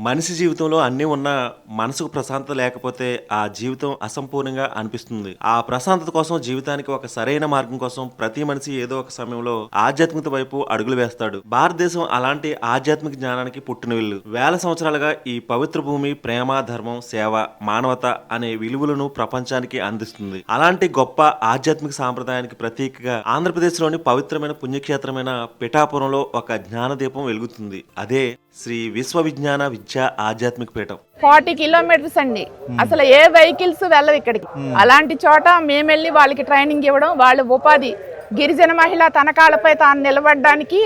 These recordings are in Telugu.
మనిషి జీవితంలో అన్నీ ఉన్నా మనసుకు ప్రశాంతత లేకపోతే ఆ జీవితం అసంపూర్ణంగా అనిపిస్తుంది. ఆ ప్రశాంతత కోసం జీవితానికి ఒక సరైన మార్గం కోసం ప్రతి మనిషి ఏదో ఒక సమయంలో ఆధ్యాత్మికత వైపు అడుగులు వేస్తాడు. భారతదేశం అలాంటి ఆధ్యాత్మిక జ్ఞానానికి పుట్టినవిల్లు. వేల సంవత్సరాలుగా ఈ పవిత్ర భూమి ప్రేమ, ధర్మం, సేవ, మానవత అనే విలువలను ప్రపంచానికి అందిస్తుంది. అలాంటి గొప్ప ఆధ్యాత్మిక సాంప్రదాయానికి ప్రతీకగా ఆంధ్రప్రదేశ్లోని పవిత్రమైన పుణ్యక్షేత్రమైన పిఠాపురంలో ఒక జ్ఞానదీపం వెలుగుతుంది. అదే శ్రీ విశ్వవిజ్ఞాన విద్యా ఆధ్యాత్మిక పీఠం. 40 కిలోమీటర్స్ అండి. అసలు ఏ వెహికల్స్ వెళ్ళవు ఇక్కడికి. అలాంటి చోట మేము వెళ్ళి వాళ్ళకి ట్రైనింగ్ ఇవ్వడం, వాళ్ళ ఉపాధి గిరిజన మహిళ తన కాళ్ళపై తాను నిలబడడానికి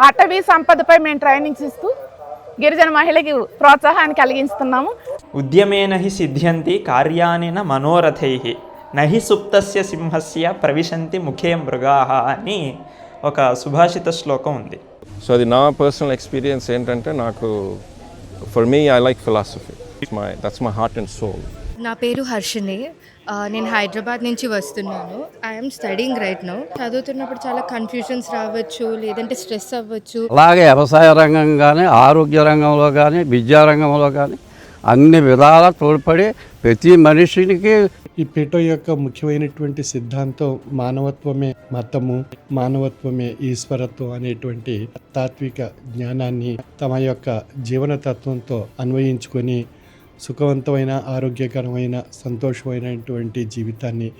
అటవీ సంపదపై మేము ట్రైనింగ్స్ ఇస్తూ గిరిజన మహిళకి ప్రోత్సాహాన్ని కలిగిస్తున్నాము. ఉద్యమేన హి సిద్ధ్యంతి కార్యానిన మనోరథైః నహి సుప్తస్య సింహస్య ప్రవిశంతి ముఖే మృగాః అని ఒక సుభాషిత శ్లోకం ఉంది. సో అది నా పర్సనల్ ఎక్స్పీరియన్స్ ఏంటంటే నాకు for me I like philosophy. That's my heart and soul. నా పేరు హర్షిని. నేను హైదరాబాద్ నుంచి వస్తున్నాను. I'm studying right now. చదువుతున్నప్పుడు చాలా కన్ఫ్యూజన్స్ రావచ్చు, లేదంటే స్ట్రెస్ అవ్వచ్చు. అలాగే వ్యవసాయ రంగం కానీ, ఆరోగ్య రంగంలో కానీ, విద్యా రంగంలో కానీ అన్ని విధాలా తోడ్పడి ప్రతి మనిషికి ఈ పీఠం యొక్క ముఖ్యమైనటువంటి సిద్ధాంతం మానవత్వమే మతము, మానవత్వమే ఈశ్వరత్వం అనేటువంటి తాత్విక జ్ఞానాన్ని తమ యొక్క జీవన తత్వంతో అన్వయించుకొని సుఖవంతమైన, ఆరోగ్యకరమైన, సంతోషమైనటువంటి జీవితాన్ని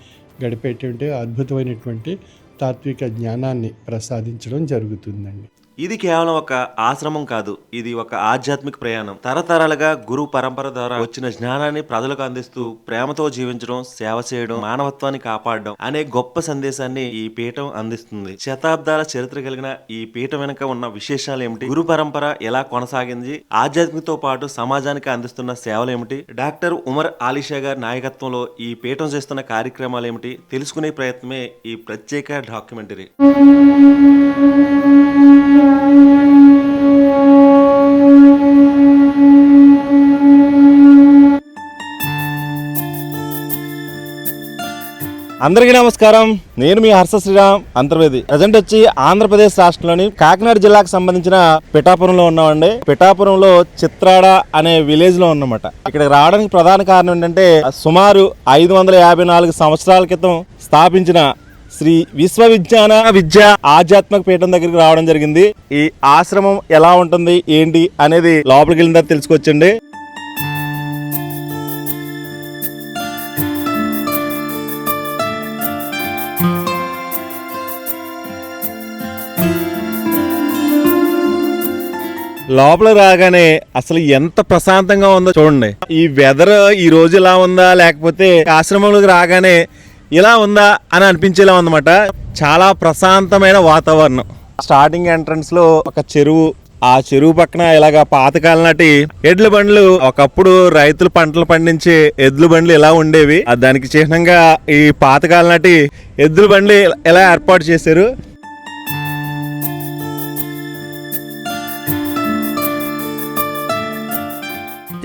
గడిపేటువంటి అద్భుతమైనటువంటి తాత్విక జ్ఞానాన్ని ప్రసాదించడం జరుగుతుందండి. ఇది కేవలం ఒక ఆశ్రమం కాదు, ఇది ఒక ఆధ్యాత్మిక ప్రయాణం. తరతరాలుగా గురు పరంపర ద్వారా వచ్చిన జ్ఞానాన్ని ప్రజలకు అందిస్తూ ప్రేమతో జీవించడం, సేవ చేయడం, మానవత్వాన్ని కాపాడడం అనే గొప్ప సందేశాన్ని ఈ పీఠం అందిస్తుంది. శతాబ్దాల చరిత్ర కలిగిన ఈ పీఠం వెనుక ఉన్న విశేషాలు ఏమిటి, గురు పరంపర ఎలా కొనసాగింది, ఆధ్యాత్మికతో పాటు సమాజానికి అందిస్తున్న సేవలు ఏమిటి, డాక్టర్ ఉమర్ ఆలీషా గారి నాయకత్వంలో ఈ పీఠం చేస్తున్న కార్యక్రమాలు ఏమిటి తెలుసుకునే ప్రయత్నమే ఈ ప్రత్యేక డాక్యుమెంటరీ. అందరికీ నమస్కారం. నేను మీ హర్ష శ్రీరామ్ అంతర్వేది. ప్రజెంట్ వచ్చి ఆంధ్రప్రదేశ్ రాష్ట్రంలోని కాకినాడ జిల్లాకు సంబంధించిన పిఠాపురంలో ఉన్నామండి. పిఠాపురంలో చిత్రాడ అనే విలేజ్ లో ఉన్నమాట. ఇక్కడికి రావడానికి ప్రధాన కారణం ఏంటంటే సుమారు 554 సంవత్సరాల క్రితం స్థాపించిన శ్రీ విశ్వవిజ్ఞాన విద్యా ఆధ్యాత్మిక పీఠం దగ్గరికి రావడం జరిగింది. ఈ ఆశ్రమం ఎలా ఉంటుంది ఏంటి అనేది లోపలికి వెళ్ళిన తర్వాత తెలుసుకోవచ్చండి. లోపల రాగానే అసలు ఎంత ప్రశాంతంగా ఉందో చూడండి. ఈ వెదర్ ఈ రోజు ఇలా ఉందా, లేకపోతే ఆశ్రమంలోకి రాగానే ఇలా ఉందా అని అనిపించేలా ఉందన్నమాట. చాలా ప్రశాంతమైన వాతావరణం. స్టార్టింగ్ ఎంట్రన్స్ లో ఒక చెరువు, ఆ చెరువు పక్కన ఇలాగా పాతకాలం నాటి ఎడ్ల బండ్లు, ఒకప్పుడు రైతులు పంటలు పండించే ఎద్దుల బండ్లు ఇలా ఉండేవి. దానికి చిహ్నంగా ఈ పాతకాలం నాటి ఎద్దుల బండ్లు ఎలా ఏర్పాటు చేశారు.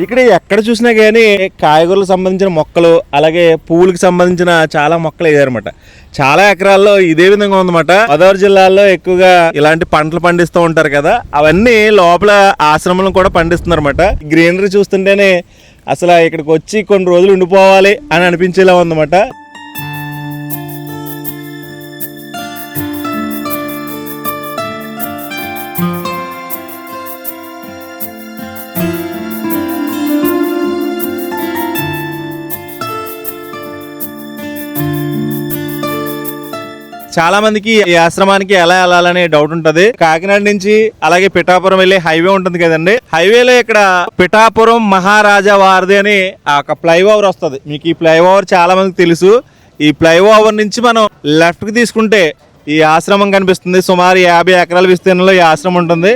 ఇక్కడ ఎక్కడ చూసినా కానీ కాయగూరలకు సంబంధించిన మొక్కలు, అలాగే పువ్వులకు సంబంధించిన చాలా మొక్కలు వేయారన్నమాట. చాలా ఎకరాల్లో ఇదే విధంగా ఉందన్నమాట. గోదావరి జిల్లాలో ఎక్కువగా ఇలాంటి పంటలు పండిస్తూ ఉంటారు కదా, అవన్నీ లోపల ఆశ్రమంలో కూడా పండిస్తున్నారు అన్నమాట. గ్రీనరీ చూస్తుంటేనే అసలు ఇక్కడికి వచ్చి కొన్ని రోజులు ఉండిపోవాలి అని అనిపించేలా ఉందన్నమాట. చాలా మందికి ఈ ఆశ్రమానికి ఎలా వెళ్ళాలనే డౌట్ ఉంటది. కాకినాడ నుంచి అలాగే పిఠాపురం వెళ్ళే హైవే ఉంటుంది కదండి. హైవేలో ఇక్కడ పిఠాపురం మహారాజా వారధి అని ఒక ఫ్లైఓవర్ వస్తుంది. మీకు ఈ ఫ్లైఓవర్ చాలా మందికి తెలుసు. ఈ ఫ్లైఓవర్ నుంచి మనం లెఫ్ట్ కి తీసుకుంటే ఈ ఆశ్రమం కనిపిస్తుంది. సుమారు 50 ఎకరాల విస్తీర్ణంలో ఈ ఆశ్రమం ఉంటుంది.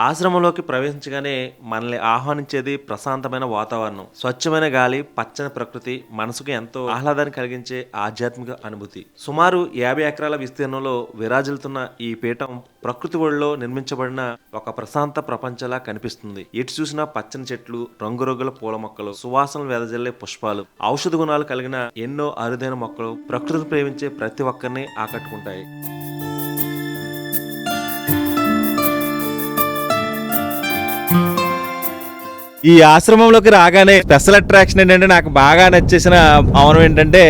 ఆశ్రమంలోకి ప్రవేశించగానే మనల్ని ఆహ్వానించేది ప్రశాంతమైన వాతావరణం, స్వచ్ఛమైన గాలి, పచ్చని ప్రకృతి, మనసుకు ఎంతో ఆహ్లాదాన్ని కలిగించే ఆధ్యాత్మిక అనుభూతి. సుమారు 50 ఎకరాల విస్తీర్ణంలో విరాజిల్లుతున్న ఈ పీఠం ప్రకృతి ఒడిలో నిర్మించబడిన ఒక ప్రశాంత ప్రపంచంలా కనిపిస్తుంది. ఎటు చూసినా పచ్చని చెట్లు, రంగురంగుల పూల మొక్కలు, సువాసనలు వెదజల్లే పుష్పాలు, ఔషధ గుణాలు కలిగిన ఎన్నో అరుదైన మొక్కలు ప్రకృతిని ప్రేమించే ప్రతి ఒక్కరిని ఆకట్టుకుంటాయి. ఈ ఆశ్రమంలోకి రాగానే స్పెషల్ అట్రాక్షన్ ఏంటంటే నాకు బాగా నచ్చేసిన భవనం ఏంటంటే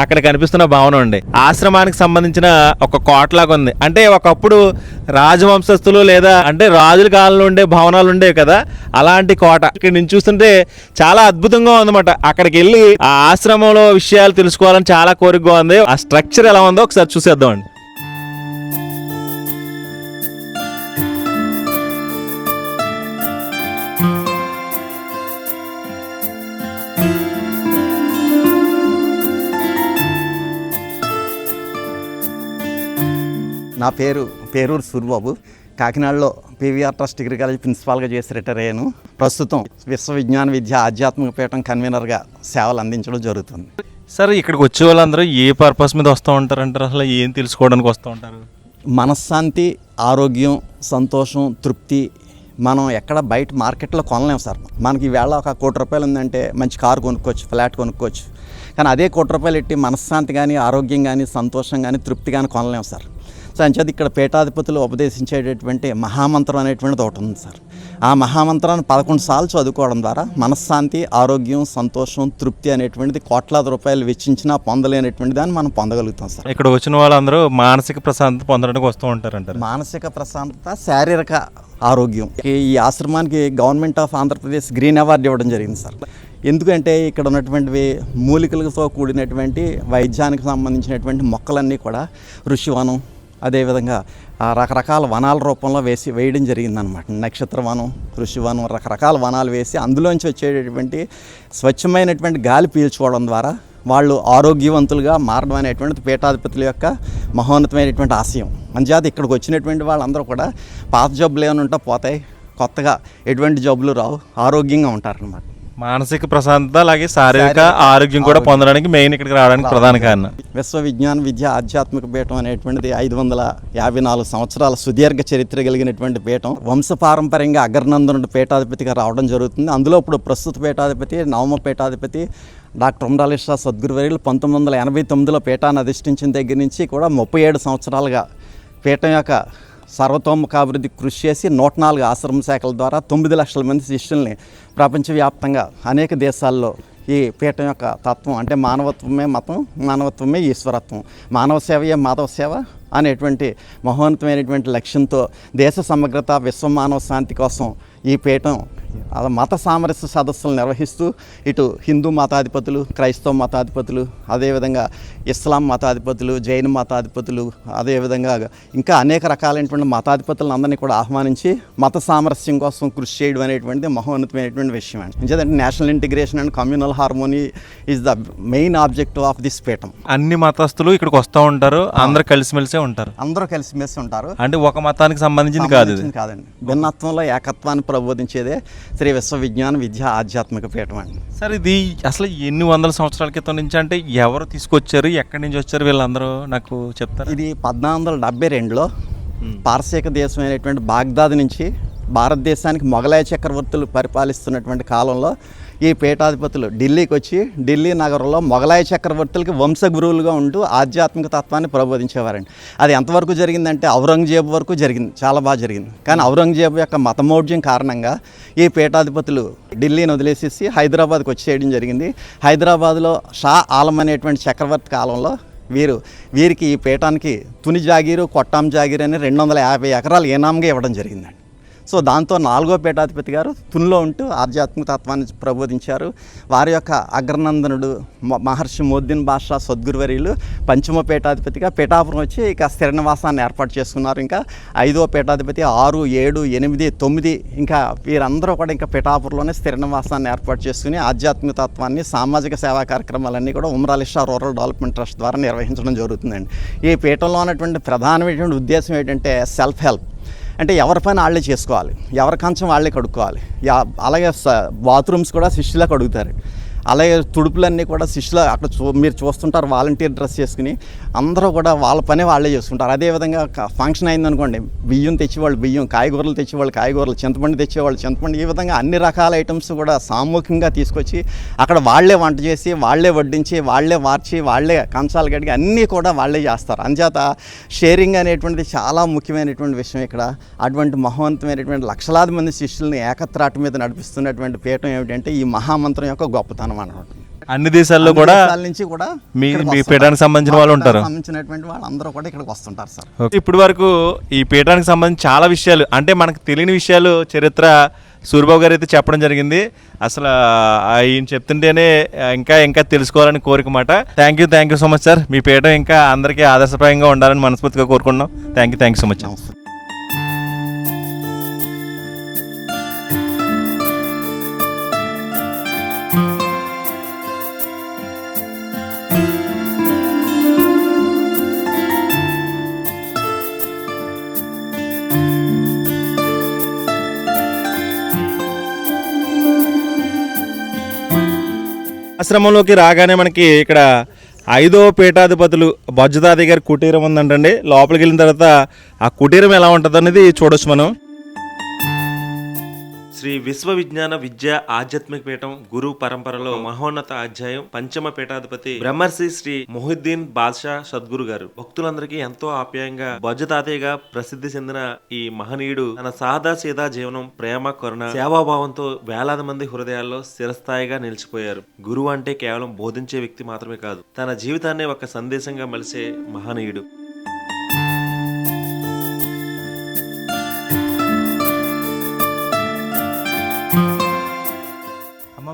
అక్కడ కనిపిస్తున్న భవనం అండి. ఆశ్రమానికి సంబంధించిన ఒక కోటలాగా ఉంది. అంటే ఒకప్పుడు రాజవంశస్థులు లేదా అంటే రాజుల కాలంలో ఉండే భవనాలు ఉండేవి కదా, అలాంటి కోట. ఇక్కడ నుంచి చూస్తుంటే చాలా అద్భుతంగా ఉందన్నమాట. అక్కడికి వెళ్ళి ఆ ఆశ్రమంలో విషయాలు తెలుసుకోవాలని చాలా కోరికగా ఉంది. ఆ స్ట్రక్చర్ ఎలా ఉందో ఒకసారి చూసేద్దామండి. నా పేరూరు సూరిబాబు. కాకినాడలో పీవీఆర్ ట్రస్ట్ డిగ్రీ కాలేజ్ ప్రిన్సిపాల్గా చేసి రిటైర్ అయ్యాను. ప్రస్తుతం విశ్వవిజ్ఞాన విద్య ఆధ్యాత్మిక పీఠం కన్వీనర్గా సేవలు అందించడం జరుగుతుంది. సార్, ఇక్కడికి వచ్చే వాళ్ళందరూ ఏ పర్పస్ మీద వస్తూ ఉంటారంటారు? అసలు ఏం తెలుసుకోవడానికి వస్తూ ఉంటారు? మనశ్శాంతి, ఆరోగ్యం, సంతోషం, తృప్తి మనం ఎక్కడ బయట మార్కెట్లో కొనలేము సార్. మనకి ఈవేళ ఒక ₹1,00,00,000 ఉందంటే మంచి కారు కొనుక్కోవచ్చు, ఫ్లాట్ కొనుక్కోవచ్చు. కానీ అదే ₹1,00,00,000 ఎట్టి మనశ్శాంతి కానీ, ఆరోగ్యం కానీ, సంతోషం కానీ, తృప్తి కానీ కొనలేము సార్. సో అంచేది ఇక్కడ పీఠాధిపతులు ఉపదేశించేటటువంటి మహామంత్రం అనేటువంటిది ఒకటి ఉంది సార్. ఆ మహామంత్రాన్ని 11 సార్లు చదువుకోవడం ద్వారా మనశ్శాంతి, ఆరోగ్యం, సంతోషం, తృప్తి అనేటువంటిది కోట్లాది రూపాయలు వెచ్చించినా పొందలేనటువంటి దాన్ని మనం పొందగలుగుతాం సార్. ఇక్కడ వచ్చిన వాళ్ళందరూ మానసిక ప్రశాంతత పొందడానికి వస్తూ ఉంటారంటారు. మానసిక ప్రశాంతత, శారీరక ఆరోగ్యం. ఈ ఆశ్రమానికి government of Andhra Pradesh green award ఇవ్వడం జరిగింది సార్. ఎందుకంటే ఇక్కడ ఉన్నటువంటివి మూలికలతో కూడినటువంటి వైద్యానికి సంబంధించినటువంటి మొక్కలన్నీ కూడా ఋషివనం, అదేవిధంగా రకరకాల వనాల రూపంలో వేయడం జరిగిందనమాట. నక్షత్రవనం, ఋషివనం, రకరకాల వనాలు వేసి అందులోంచి వచ్చేటటువంటి స్వచ్ఛమైనటువంటి గాలి పీల్చుకోవడం ద్వారా వాళ్ళు ఆరోగ్యవంతులుగా మారడం అనేటువంటిది పీఠాధిపతుల యొక్క మహోన్నతమైనటువంటి ఆశయం. అంచేత ఇక్కడికి వచ్చినటువంటి వాళ్ళందరూ కూడా పాత జబ్బులు ఏమైనా ఉంటే పోతాయి, కొత్తగా ఎటువంటి జబ్బులు రావు, ఆరోగ్యంగా ఉంటారనమాట. మానసిక ప్రశాంతత అలాగే శారీరక ఆరోగ్యం కూడా పొందడానికి మెయిన్ ఇక్కడికి రావడానికి ప్రధాన కారణం. విశ్వవిజ్ఞాన విద్య ఆధ్యాత్మిక పీఠం అనేటువంటిది 554 సంవత్సరాల సుదీర్ఘ చరిత్ర కలిగినటువంటి పీఠం. వంశపారంపర్యంగా అగ్రనందనుడు పీఠాధిపతిగా రావడం జరుగుతుంది. అందులో ఇప్పుడు ప్రస్తుత పీఠాధిపతి, నవమ పీఠాధిపతి డాక్టర్ ఉమరాలిషా సద్గురువర్యులు 1989లో పీఠాన్ని అధిష్ఠించిన దగ్గర నుంచి కూడా 37 సంవత్సరాలుగా పీఠం యొక్క సర్వతోముఖాభివృద్ధి కృషి చేసి 104 ఆశ్రమ శాఖల ద్వారా 9 లక్షల మంది శిష్యుల్ని ప్రపంచవ్యాప్తంగా అనేక దేశాల్లో ఈ పీఠం యొక్క తత్వం అంటే మానవత్వమే మతం, మానవత్వమే ఈశ్వరత్వం, మానవ సేవయే మాధవ సేవ అనేటువంటి మహోన్నతమైనటువంటి లక్ష్యంతో దేశ సమగ్రత, విశ్వ మానవ శాంతి కోసం ఈ పీఠం మత సామరస్య సదస్సులు నిర్వహిస్తూ ఇటు హిందూ మతాధిపతులు, క్రైస్తవ మతాధిపతులు, అదేవిధంగా ఇస్లాం మతాధిపతులు, జైన మతాధిపతులు, అదేవిధంగా ఇంకా అనేక రకాలైనటువంటి మతాధిపతులను అందరినీ కూడా ఆహ్వానించి మత సామరస్యం కోసం కృషి చేయడం అనేటువంటిది మహోన్నతమైనటువంటి విషయం అండి. ఎందుకంటే national integration and communal harmony is the main objective of this పీఠం. అన్ని మతస్థులు ఇక్కడికి వస్తూ ఉంటారు, అందరూ కలిసిమెలిసే ఉంటారు. అందరూ కలిసిమెలిసి ఉంటారు. అంటే ఒక మతానికి సంబంధించింది కాదండి, భిన్నత్వంలో ఏకత్వాన్ని ప్రబోధించేదే శ్రీ విశ్వవిజ్ఞాన విద్య ఆధ్యాత్మిక పీఠం అండి. సార్, ఇది అసలు ఎన్ని వందల సంవత్సరాల క్రితం నుంచి అంటే ఎవరు తీసుకొచ్చారు, ఎక్కడి నుంచి వచ్చారు వీళ్ళందరూ నాకు చెప్తారు? ఇది 1472లో పారసీక దేశమైనటువంటి బాగ్దాద్ నుంచి భారతదేశానికి మొఘలాయ చక్రవర్తులు పరిపాలిస్తున్నటువంటి కాలంలో ఈ పీఠాధిపతులు ఢిల్లీకి వచ్చి ఢిల్లీ నగరంలో మొఘలాయ చక్రవర్తులకి వంశగురువులుగా ఉంటూ ఆధ్యాత్మిక తత్వాన్ని ప్రబోధించేవారండి. అది ఎంతవరకు జరిగిందంటే ఔరంగజేబు వరకు జరిగింది, చాలా బాగా జరిగింది. కానీ ఔరంగజేబు యొక్క మతమౌఢ్యం కారణంగా ఈ పీఠాధిపతులు ఢిల్లీని వదిలేసేసి హైదరాబాద్కి వచ్చేయడం జరిగింది. హైదరాబాద్లో షా ఆలం అనేటువంటి చక్రవర్తి కాలంలో వీరికి ఈ పీఠానికి తుని జాగీరు, కొట్టాం జాగీరు అని 250 ఎకరాలు ఏనాంగా ఇవ్వడం జరిగిందండి. సో దాంతో 4వ పీఠాధిపతి గారు తునిలో ఉంటూ ఆధ్యాత్మిక తత్వాన్ని ప్రబోధించారు. వారి యొక్క అగ్రనందనుడు మహర్షి మొద్దీన్ బాషా సద్గురువర్యులు 5వ పీఠాధిపతిగా పీఠాపురం వచ్చి ఇక స్థిర నివాసాన్ని ఏర్పాటు చేసుకున్నారు. ఇంకా 5వ పీఠాధిపతి 6, 7, 8, 9 ఇంకా వీరందరూ కూడా ఇంకా పీఠాపురంలోనే స్థిర నివాసాన్ని ఏర్పాటు చేసుకుని ఆధ్యాత్మిక తత్వాన్ని, సామాజిక సేవా కార్యక్రమాలన్నీ కూడా ఉమరాలిషా రూరల్ డెవలప్మెంట్ ట్రస్ట్ ద్వారా నిర్వహించడం జరుగుతుందండి. ఈ పీఠంలో ఉన్నటువంటి ప్రధానమైనటువంటి ఉద్దేశం ఏంటంటే సెల్ఫ్ హెల్ప్. అంటే ఎవరి పని వాళ్ళే చేసుకోవాలి, ఎవరి కంచం వాళ్ళే కడుక్కోవాలి. అలాగే బాత్రూమ్స్ కూడా శిష్యులా కడుగుతారు. అలాగే తుడుపులన్నీ కూడా శిష్యులు అక్కడ మీరు చూస్తుంటారు వాలంటీర్ డ్రెస్ చేసుకుని అందరూ కూడా వాళ్ళ పని వాళ్ళే చేసుకుంటారు. అదేవిధంగా ఫంక్షన్ అయిందనుకోండి, బియ్యం తెచ్చేవాళ్ళు బియ్యం, కాయగూరలు తెచ్చేవాళ్ళు కాయగూరలు, చింతపండు తెచ్చేవాళ్ళు చింతపండు, ఈ విధంగా అన్ని రకాల ఐటమ్స్ కూడా సామూహికంగా తీసుకొచ్చి అక్కడ వాళ్ళే వంట చేసి, వాళ్ళే వడ్డించి, వాళ్ళే మార్చి, వాళ్ళే కంచాలు కడిగి అన్నీ కూడా వాళ్ళే చేస్తారు. అంచేత షేరింగ్ అనేటువంటిది చాలా ముఖ్యమైనటువంటి విషయం ఇక్కడ. అటువంటి మహోన్నతమైనటువంటి లక్షలాది మంది శిష్యుల్ని ఏకత్రాట మీద నడిపిస్తున్నటువంటి పీఠం ఏమిటంటే ఈ మహామంత్రం యొక్క గొప్పతనం అన్నమాట. అన్ని దేశాల్లో కూడా నుంచి కూడా మీ పీఠానికి సంబంధించిన వాళ్ళు ఉంటారు, సంబంధించినటువంటి వాళ్ళందరూ కూడా ఇక్కడికి వస్తుంటారు సార్. ఇప్పటి వరకు ఈ పీఠానికి సంబంధించి చాలా విషయాలు, అంటే మనకు తెలియని విషయాలు చరిత్ర సూరిబాబు గారు అయితే చెప్పడం జరిగింది. అసలు ఆయన చెప్తుంటేనే ఇంకా ఇంకా తెలుసుకోవాలని కోరిక మాట. Thank you so much sir. మీ పీఠం ఇంకా అందరికీ ఆదర్శప్రాయంగా ఉండాలని మనస్ఫూర్తిగా కోరుకుంటున్నాం. Thank you so much. ఆశ్రమంలోకి రాగానే మనకి ఇక్కడ 5వ పీఠాధిపతులు బొజ్జతాతయ్య గారి కుటీరం ఉందంటండి. లోపలికి వెళ్ళిన తర్వాత ఆ కుటీరం ఎలా ఉంటుంది అనేది చూడొచ్చు మనం. శ్రీ విశ్వ విజ్ఞాన విద్యా ఆధ్యాత్మిక పీఠం గురు పరంపరలో మహోన్నత అధ్యాయం పంచమ పీఠాధిపతి బ్రహ్మర్షి శ్రీ మొహిద్దీన్ బాద్షా సద్గురు గారు భక్తులందరికీ ఎంతో ఆప్యాయంగా బొజ్జతాతయ్యగా ప్రసిద్ధి చెందిన ఈ మహనీయుడు తన సాదా సీదా జీవనం, ప్రేమ, కరుణ, సేవాభావంతో వేలాది మంది హృదయాల్లో స్థిరస్థాయిగా నిలిచిపోయారు. గురువు అంటే కేవలం బోధించే వ్యక్తి మాత్రమే కాదు, తన జీవితాన్ని ఒక సందేశంగా మలిసే మహనీయుడు.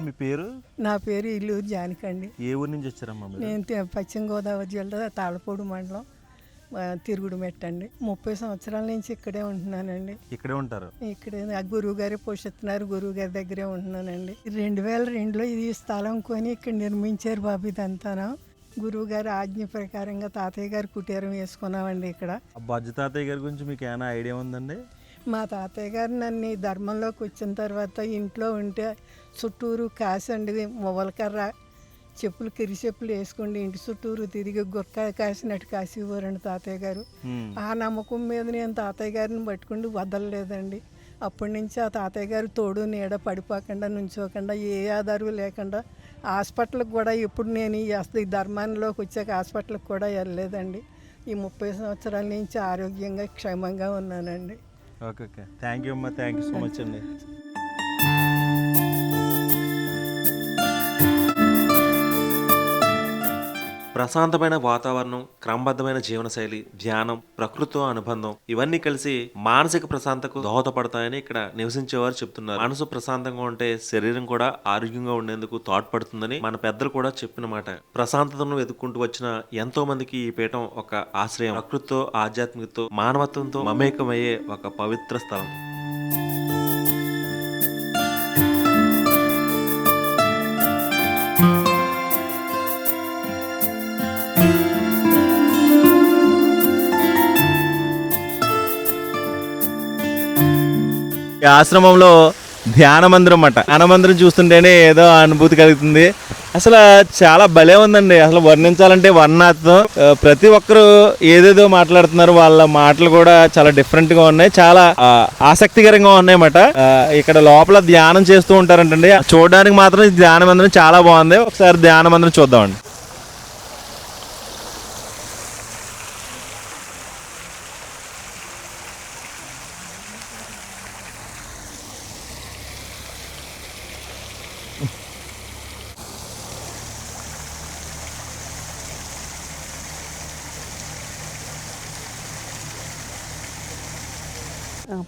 మీ పేరు? నా పేరు ఇల్లూరు జానకండి. ఏ ఊరు నుంచి వచ్చారమ్మా? నేను పశ్చిమ గోదావరి జిల్లా తాళపూడి మండలం తిరుగుడు మెట్టండి. 30 సంవత్సరాల నుంచి ఇక్కడే ఉంటున్నానండి. ఇక్కడే ఉంటారు? ఇక్కడే గురువు గారే పోషిస్తున్నారు, గురువు గారి దగ్గరే ఉంటున్నానండి. 2002లో ఇది స్థలం కొని ఇక్కడ నిర్మించారు బాబు. ఇదంతా గురువు గారి ఆజ్ఞ ప్రకారంగా తాతయ్య గారు కుటీరం వేసుకున్నామండి ఇక్కడ. బొజ్జతాతయ్య గారి గురించి మీకు ఏమైనా ఐడియా ఉందండి? మా తాతయ్య గారు నన్ను ధర్మంలోకి వచ్చిన తర్వాత ఇంట్లో ఉంటే చుట్టూరు కాసండి మొవలకర్ర చెప్పులు కిరి చెప్పులు వేసుకోండి ఇంటి చుట్టూరు తిరిగి గుర్క కాసినట్టు కాసివ్వరండి తాతయ్య గారు. ఆ నమ్మకం మీద నేను తాతయ్య గారిని పట్టుకుంటూ వదలలేదండి. అప్పటి నుంచి ఆ తాతయ్య గారు తోడు నీడ పడిపోకుండా నుంచోకుండా ఏ ఆధారం లేకుండా హాస్పిటల్కి కూడా ఇప్పుడు నేను అసలు ఈ ధర్మానిలోకి వచ్చాక హాస్పిటల్కి కూడా వెళ్ళలేదండి. ఈ 30 సంవత్సరాల నుంచి ఆరోగ్యంగా క్షేమంగా ఉన్నానండి. ఓకే, థ్యాంక్ యూ అమ్మా. థ్యాంక్ యూ సో మచ్ అండి. ప్రశాంతమైన వాతావరణం, క్రమబద్ధమైన జీవనశైలి, ధ్యానం, ప్రకృతితో అనుబంధం ఇవన్నీ కలిసి మానసిక ప్రశాంతకు దోహదపడతాయని ఇక్కడ నివసించేవారు చెప్తున్నారు. మనసు ప్రశాంతంగా ఉంటే శరీరం కూడా ఆరోగ్యంగా ఉండేందుకు తోడ్పడుతుందని మన పెద్దలు కూడా చెప్పిన మాట. ప్రశాంతతను వెతుక్కుంటూ వచ్చిన ఎంతో మందికి ఈ పీఠం ఒక ఆశ్రయం. ప్రకృతితో, ఆధ్యాత్మికతో, మానవత్వంతో మమేకమయ్యే ఒక పవిత్ర స్థలం. ఈ ఆశ్రమంలో ధ్యాన మందిరం అన్నమాట. ధ్యాన మందిరం చూస్తుంటేనే ఏదో అనుభూతి కలుగుతుంది. అసలు చాలా భలే ఉందండి. అసలు వర్ణించాలంటే వర్ణాత్మకం. ప్రతి ఒక్కరు ఏదేదో మాట్లాడుతున్నారు. వాళ్ళ మాటలు కూడా చాలా డిఫరెంట్ గా ఉన్నాయి, చాలా ఆసక్తికరంగా ఉన్నాయన్నమాట. ఇక్కడ లోపల ధ్యానం చేస్తూ ఉంటారంటండి. చూడడానికి మాత్రం ధ్యాన మందిరం చాలా బాగుంది. ఒకసారి ధ్యాన మందిరం చూద్దామండి.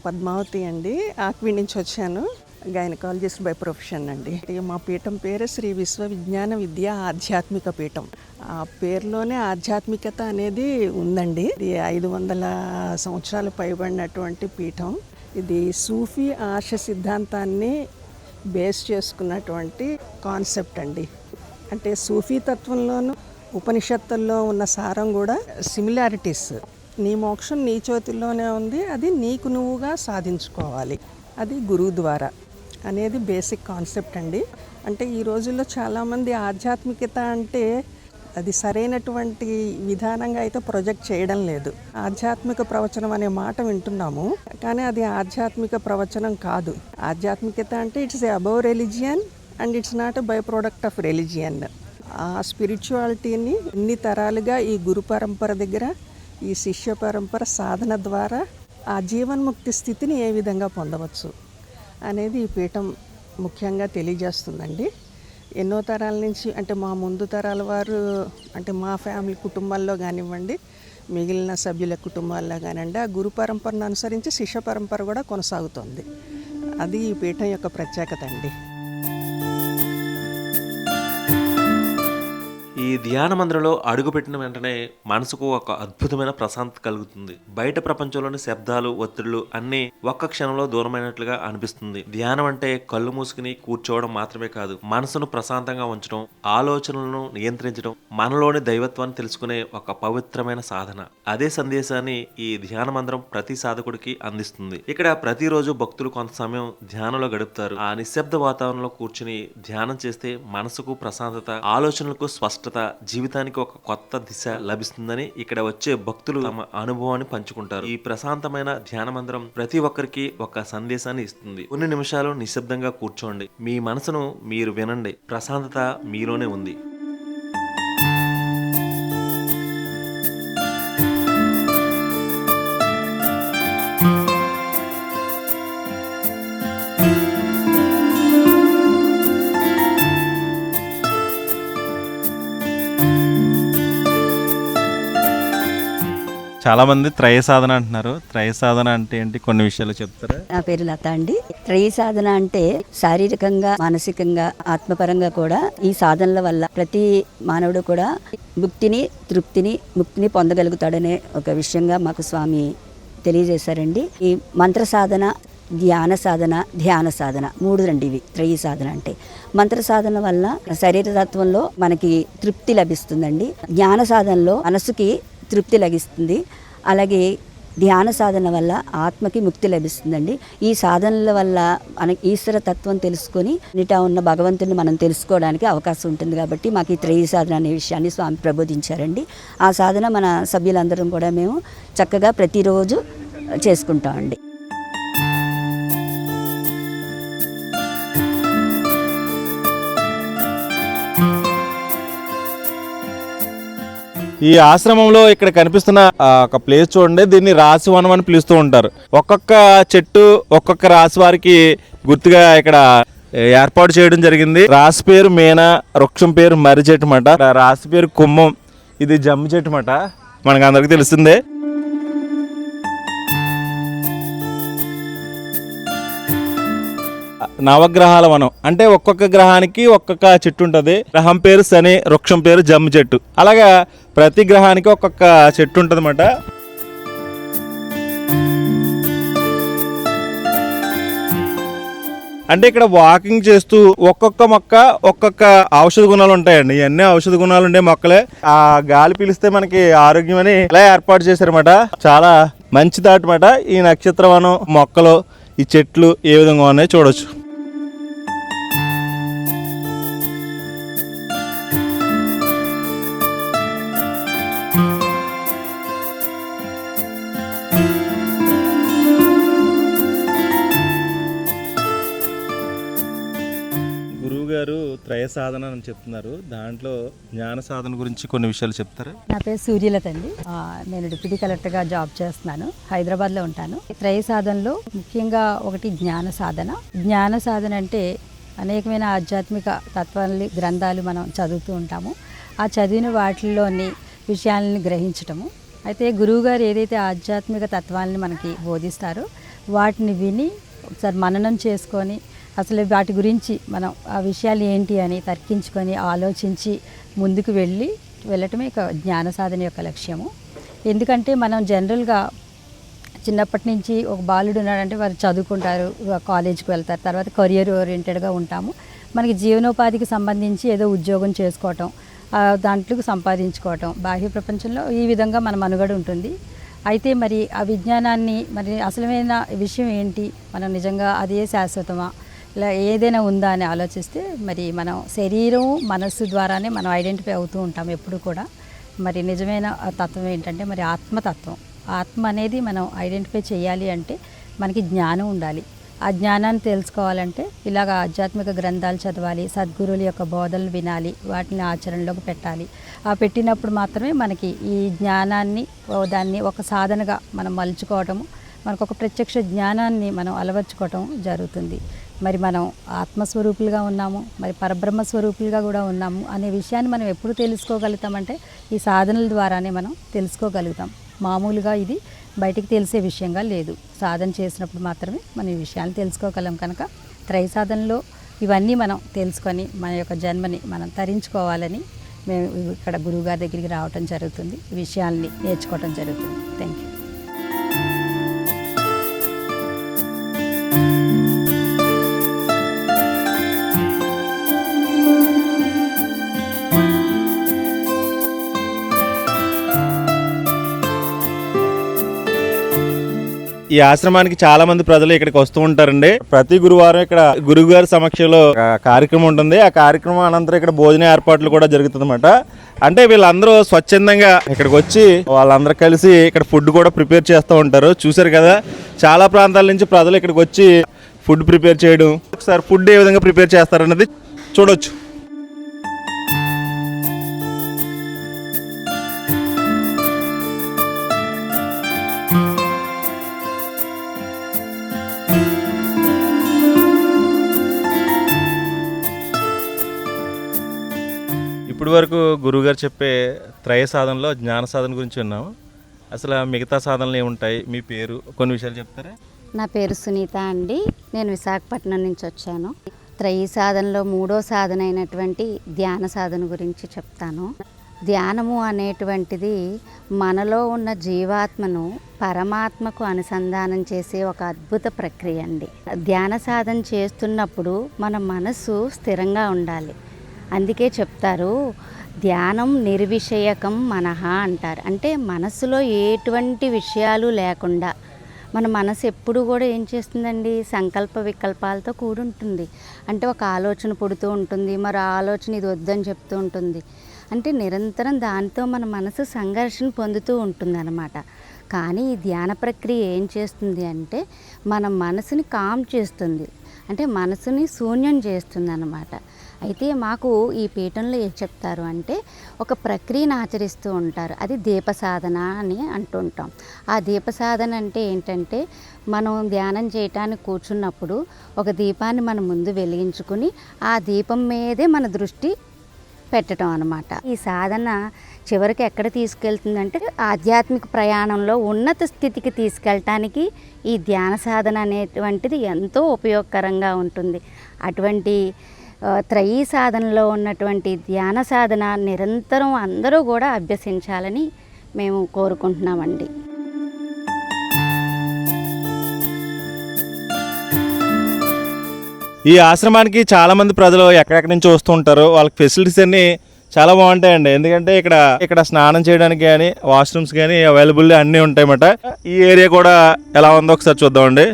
పద్మావతి అండి, ఆక్వీ నుంచి వచ్చాను. గైనకాలజిస్ట్ బై ప్రొఫెషన్ అండి. మా పీఠం పేరు శ్రీ విశ్వ విజ్ఞాన విద్యా ఆధ్యాత్మిక పీఠం. ఆ పేరులోనే ఆధ్యాత్మికత అనేది ఉందండి. ఇది 500 సంవత్సరాలు పైబడినటువంటి పీఠం. ఇది సూఫీ ఆర్ష సిద్ధాంతాన్ని బేస్ చేసుకున్నటువంటి కాన్సెప్ట్ అండి. అంటే సూఫీ తత్వంలోనూ ఉపనిషత్తుల్లో ఉన్న సారం కూడా సిమిలారిటీస్ నీ మోక్షం నీ చేతుల్లోనే ఉంది, అది నీకు నువ్వుగా సాధించుకోవాలి, అది గురువు ద్వారా అనేది బేసిక్ కాన్సెప్ట్ అండి. అంటే ఈ రోజుల్లో చాలామంది ఆధ్యాత్మికత అంటే అది సరైనటువంటి విధానంగా అయితే ప్రొజెక్ట్ చేయడం లేదు. ఆధ్యాత్మిక ప్రవచనం అనే మాట వింటున్నాము, కానీ అది ఆధ్యాత్మిక ప్రవచనం కాదు. ఆధ్యాత్మికత అంటే it's above religion and it's not a by product of religion. ఆ స్పిరిచువాలిటీని ఇన్ని తరాలుగా ఈ గురు పరంపర దగ్గర, ఈ శిష్య పరంపర సాధన ద్వారా ఆ జీవన్ముక్తి స్థితిని ఏ విధంగా పొందవచ్చు అనేది ఈ పీఠం ముఖ్యంగా తెలియజేస్తుందండి. ఎన్నో తరాల నుంచి, అంటే మా ముందు తరాల వారు, అంటే మా ఫ్యామిలీ కుటుంబాల్లో కానివ్వండి, మిగిలిన సభ్యుల కుటుంబాల్లో కానివ్వండి, ఆ గురు పరంపరను అనుసరించి శిష్య పరంపర కూడా కొనసాగుతుంది. అది ఈ పీఠం యొక్క ప్రత్యేకత అండి. ఈ ధ్యాన మందిరంలో అడుగుపెట్టిన వెంటనే మనసుకు ఒక అద్భుతమైన ప్రశాంతత కలుగుతుంది. బయట ప్రపంచంలోని శబ్దాలు, ఒత్తిళ్లు అన్నీ ఒక్క క్షణంలో దూరమైనట్లుగా అనిపిస్తుంది. ధ్యానం అంటే కళ్ళు మూసుకుని కూర్చోవడం మాత్రమే కాదు, మనసును ప్రశాంతంగా ఉంచడం, ఆలోచనలను నియంత్రించడం, మనలోని దైవత్వాన్ని తెలుసుకునే ఒక పవిత్రమైన సాధన. అదే సందేశాన్ని ఈ ధ్యాన మందిరం ప్రతి సాధకుడికి అందిస్తుంది. ఇక్కడ ప్రతిరోజు భక్తులు కొంత సమయం ధ్యానంలో గడుపుతారు. ఆ నిశ్శబ్ద వాతావరణంలో కూర్చుని ధ్యానం చేస్తే మనసుకు ప్రశాంతత, ఆలోచనలకు స్పష్టత, జీవితానికి ఒక కొత్త దిశ లభిస్తుందని ఇక్కడ వచ్చే భక్తులు తమ అనుభవాన్ని పంచుకుంటారు. ఈ ప్రశాంతమైన ధ్యాన మందిరం ప్రతి ఒక్కరికి ఒక సందేశాన్ని ఇస్తుంది. కొన్ని నిమిషాలు నిశ్శబ్దంగా కూర్చోండి, మీ మనసును మీరు వినండి, ప్రశాంతత మీలోనే ఉంది. చాలా మంది త్రయ సాధన అంటున్నారు. త్రయ సాధన అంటే ఏంటి, కొన్ని విషయాలు చెప్తారా? నా పేరు లత అండి. త్రయ సాధన అంటే శారీరకంగా, మానసికంగా, ఆత్మపరంగా కూడా ఈ సాధనల వల్ల ప్రతి మానవుడు కూడా ముక్తిని, తృప్తిని, ముక్తిని పొందగలుగుతాడనే ఒక విషయంగా మాకు స్వామి తెలియజేశారండి. ఈ మంత్ర సాధన, ధ్యాన సాధన, ధ్యాన సాధన 3 రండి ఇవి త్రయీ సాధన అంటే. మంత్ర సాధన వల్ల శరీరతత్వంలో మనకి తృప్తి లభిస్తుందండి. జ్ఞాన సాధనలో మనసుకి తృప్తి లభిస్తుంది. అలాగే ధ్యాన సాధన వల్ల ఆత్మకి ముక్తి లభిస్తుందండి. ఈ సాధనల వల్ల మనకి ఈశ్వర తత్వం తెలుసుకొని నిటా ఉన్న భగవంతుని మనం తెలుసుకోవడానికి అవకాశం ఉంటుంది. కాబట్టి మాకు ఈ త్రయీ సాధన అనే విషయాన్ని స్వామి ప్రబోధించారండి. ఆ సాధన మన సభ్యులందరం కూడా మేము చక్కగా ప్రతిరోజు చేసుకుంటామండి. ఈ ఆశ్రమంలో ఇక్కడ కనిపిస్తున్న ఒక ప్లేస్ చూడండి, దీన్ని రాశి వనం అని పిలుస్తూ ఉంటారు. ఒక్కొక్క చెట్టు ఒక్కొక్క రాశి వారికి గుర్తుగా ఇక్కడ ఏర్పాటు చేయడం జరిగింది. రాశి పేరు మీన, వృక్షం పేరు మర్రి చెట్టు మాట, రాశి పేరు కుమ్మం, ఇది జమ్మి చెట్టు మాట, మనకు అందరికి తెలిసిందే. నవగ్రహాల వనం అంటే ఒక్కొక్క గ్రహానికి ఒక్కొక్క చెట్టు ఉంటుంది. గ్రహం పేరు శని, వృక్షం పేరు జమ్మి చెట్టు. అలాగా ప్రతి గ్రహానికి ఒక్కొక్క చెట్టు ఉంటుంది అన్నమాట. అంటే ఇక్కడ వాకింగ్ చేస్తూ ఒక్కొక్క మొక్క ఒక్కొక్క ఔషధ గుణాలు ఉంటాయండి. ఇవన్నీ ఔషధ గుణాలు ఉండే మొక్కలే. ఆ గాలి పీలిస్తే మనకి ఆరోగ్యం అని ఇలా ఏర్పాటు చేశారన్నమాట. చాలా మంచి దాటమాట. ఈ నక్షత్రవనం, మొక్కలు, ఈ చెట్లు ఏ విధంగా ఉన్నాయో చూడొచ్చు. గురువుగారు త్రయ సాధన అని చెప్తున్నారు. దాంట్లో జ్ఞాన సాధన గురించి కొన్ని విషయాలు చెప్తారా? నా పేరు సూర్యలత అండి. నేను డిప్యూటీ కలెక్టర్గా జాబ్ చేస్తున్నాను. హైదరాబాద్లో ఉంటాను. త్రయ సాధనలో ముఖ్యంగా ఒకటి జ్ఞాన సాధన. జ్ఞాన సాధన అంటే అనేకమైన ఆధ్యాత్మిక తత్వాలని, గ్రంథాలు మనం చదువుతూ ఉంటాము. ఆ చదివిన వాటిల్లోని విషయాలని గ్రహించటము. అయితే గురువుగారు ఏదైతే ఆధ్యాత్మిక తత్వాలని మనకి బోధిస్తారో వాటిని విని ఒకసారి మననం చేసుకొని అసలు వాటి గురించి మనం ఆ విషయాలు ఏంటి అని తర్కించుకొని ఆలోచించి ముందుకు వెళ్ళటమే జ్ఞాన సాధన యొక్క లక్ష్యము. ఎందుకంటే మనం జనరల్గా చిన్నప్పటి నుంచి ఒక బాలుడు ఉన్నాడంటే వారు చదువుకుంటారు, కాలేజీకి వెళ్తారు, తర్వాత కెరియర్ ఓరియంటెడ్గా ఉంటాము. మనకి జీవనోపాధికి సంబంధించి ఏదో ఉద్యోగం చేసుకోవటం, దాంట్లో సంపాదించుకోవటం, బాహ్య ప్రపంచంలో ఈ విధంగా మన మనుగడ ఉంటుంది. అయితే మరి ఆ విజ్ఞానాన్ని మరి అసలమైన విషయం ఏంటి, మనం నిజంగా అదే శాశ్వతమా, ఇలా ఏదైనా ఉందా అని ఆలోచిస్తే మరి మనం శరీరం మనస్సు ద్వారానే మనం ఐడెంటిఫై అవుతూ ఉంటాం ఎప్పుడు కూడా. మరి నిజమైన తత్వం ఏంటంటే మరి ఆత్మతత్వం. ఆత్మ అనేది మనం ఐడెంటిఫై చేయాలి అంటే మనకి జ్ఞానం ఉండాలి. ఆ జ్ఞానాన్ని తెలుసుకోవాలంటే ఇలాగ ఆధ్యాత్మిక గ్రంథాలు చదవాలి, సద్గురువుల యొక్క బోధనలు వినాలి, వాటిని ఆచరణలోకి పెట్టాలి. ఆ పెట్టినప్పుడు మాత్రమే మనకి ఈ జ్ఞానాన్ని దాన్ని ఒక సాధనగా మనం మలుచుకోవటము, మనకు ఒక ప్రత్యక్ష జ్ఞానాన్ని మనం అలవర్చుకోవటం జరుగుతుంది. మరి మనం ఆత్మస్వరూపులుగా ఉన్నాము, మరి పరబ్రహ్మ స్వరూపులుగా కూడా ఉన్నాము అనే విషయాన్ని మనం ఎప్పుడు తెలుసుకోగలుగుతామంటే ఈ సాధనల ద్వారానే మనం తెలుసుకోగలుగుతాం. మామూలుగా ఇది బయటికి తెలిసే విషయంగా లేదు. సాధన చేసినప్పుడు మాత్రమే మనం ఈ విషయాన్ని తెలుసుకోగలం. కనుక త్రయ సాధనలో ఇవన్నీ మనం తెలుసుకొని మన యొక్క జన్మని మనం తరించుకోవాలని మేము ఇక్కడ గురువుగారి దగ్గరికి రావటం జరుగుతుంది, ఈ విషయాల్ని నేర్చుకోవటం జరుగుతుంది. Thank you. ఈ ఆశ్రమానికి చాలా మంది ప్రజలు ఇక్కడికి వస్తూ ఉంటారండి. ప్రతి గురువారం ఇక్కడ గురువుగారి సమక్షంలో ఒక కార్యక్రమం ఉంటుంది. ఆ కార్యక్రమం అనంతరం ఇక్కడ భోజన ఏర్పాట్లు కూడా జరుగుతుందన్నమాట. అంటే వీళ్ళందరూ స్వచ్ఛందంగా ఇక్కడికి వచ్చి వాళ్ళందరూ కలిసి ఇక్కడ ఫుడ్ కూడా ప్రిపేర్ చేస్తూ ఉంటారు. చూసారు కదా, చాలా ప్రాంతాల నుంచి ప్రజలు ఇక్కడికి వచ్చి ఫుడ్ ప్రిపేర్ చేయడం. ఒకసారి ఫుడ్ ఏ విధంగా ప్రిపేర్ చేస్తారన్నది చూడొచ్చు. ఇప్పటి వరకు గురువుగారు చెప్పే త్రయ సాధనలో జ్ఞాన సాధన గురించి విన్నాము. అసలు మిగతా సాధనలు ఏముంటాయి, మీ పేరు, కొన్ని విషయాలు చెప్తారా? నా పేరు సునీత అండి. నేను విశాఖపట్నం నుంచి వచ్చాను. త్రయీ సాధనలో 3వ సాధన అయినటువంటి ధ్యాన సాధన గురించి చెప్తాను. ధ్యానము అనేటువంటిది మనలో ఉన్న జీవాత్మను పరమాత్మకు అనుసంధానం చేసే ఒక అద్భుత ప్రక్రియ అండి. ధ్యాన సాధన చేస్తున్నప్పుడు మన మనసు స్థిరంగా ఉండాలి. అందుకే చెప్తారు ధ్యానం నిర్విషయకం మనహ అంటారు. అంటే మనసులో ఎటువంటి విషయాలు లేకుండా, మన మనసు ఎప్పుడు కూడా ఏం చేస్తుందండి, సంకల్ప వికల్పాలతో కూడుంటుంది. అంటే ఒక ఆలోచన పుడుతూ ఉంటుంది, మరో ఆలోచన ఇది వద్దని చెప్తూ ఉంటుంది. అంటే నిరంతరం దానితో మన మనసు సంఘర్షణ పొందుతూ ఉంటుందన్నమాట. కానీ ఈ ధ్యాన ప్రక్రియ ఏం చేస్తుంది అంటే మన మనసుని కామ్ చేస్తుంది, అంటే మనసుని శూన్యం చేస్తుంది అన్నమాట. అయితే మాకు ఈ పీఠంలో ఏం చెప్తారు అంటే ఒక ప్రక్రియను ఆచరిస్తూ ఉంటారు. అది దీప సాధన అని అంటుంటాం. ఆ దీప సాధన అంటే ఏంటంటే మనం ధ్యానం చేయటానికి కూర్చున్నప్పుడు ఒక దీపాన్ని మన ముందు వెలిగించుకుని ఆ దీపం మీదే మన దృష్టి పెట్టడం అన్నమాట. ఈ సాధన చివరికి ఎక్కడ తీసుకెళ్తుందంటే ఆధ్యాత్మిక ప్రయాణంలో ఉన్నత స్థితికి తీసుకెళ్ళటానికి ఈ ధ్యాన సాధన అనేటువంటిది ఎంతో ఉపయోగకరంగా ఉంటుంది. అటువంటి త్రయీ సాధనలో ఉన్నటువంటి ధ్యాన సాధన నిరంతరం అందరూ కూడా అభ్యసించాలని మేము కోరుకుంటున్నామండి. ఈ ఆశ్రమానికి చాలా మంది ప్రజలు ఎక్కడెక్కడి నుంచి వస్తూ ఉంటారు. వాళ్ళకి ఫెసిలిటీస్ అన్నీ చాలా బాగుంటాయండి. ఎందుకంటే ఇక్కడ స్నానం చేయడానికి కానీ వాష్రూమ్స్ కానీ అవైలబుల్ అన్నీ ఉంటాయన్నమాట. ఈ ఏరియా కూడా ఎలా ఉందో ఒకసారి చూద్దామండి.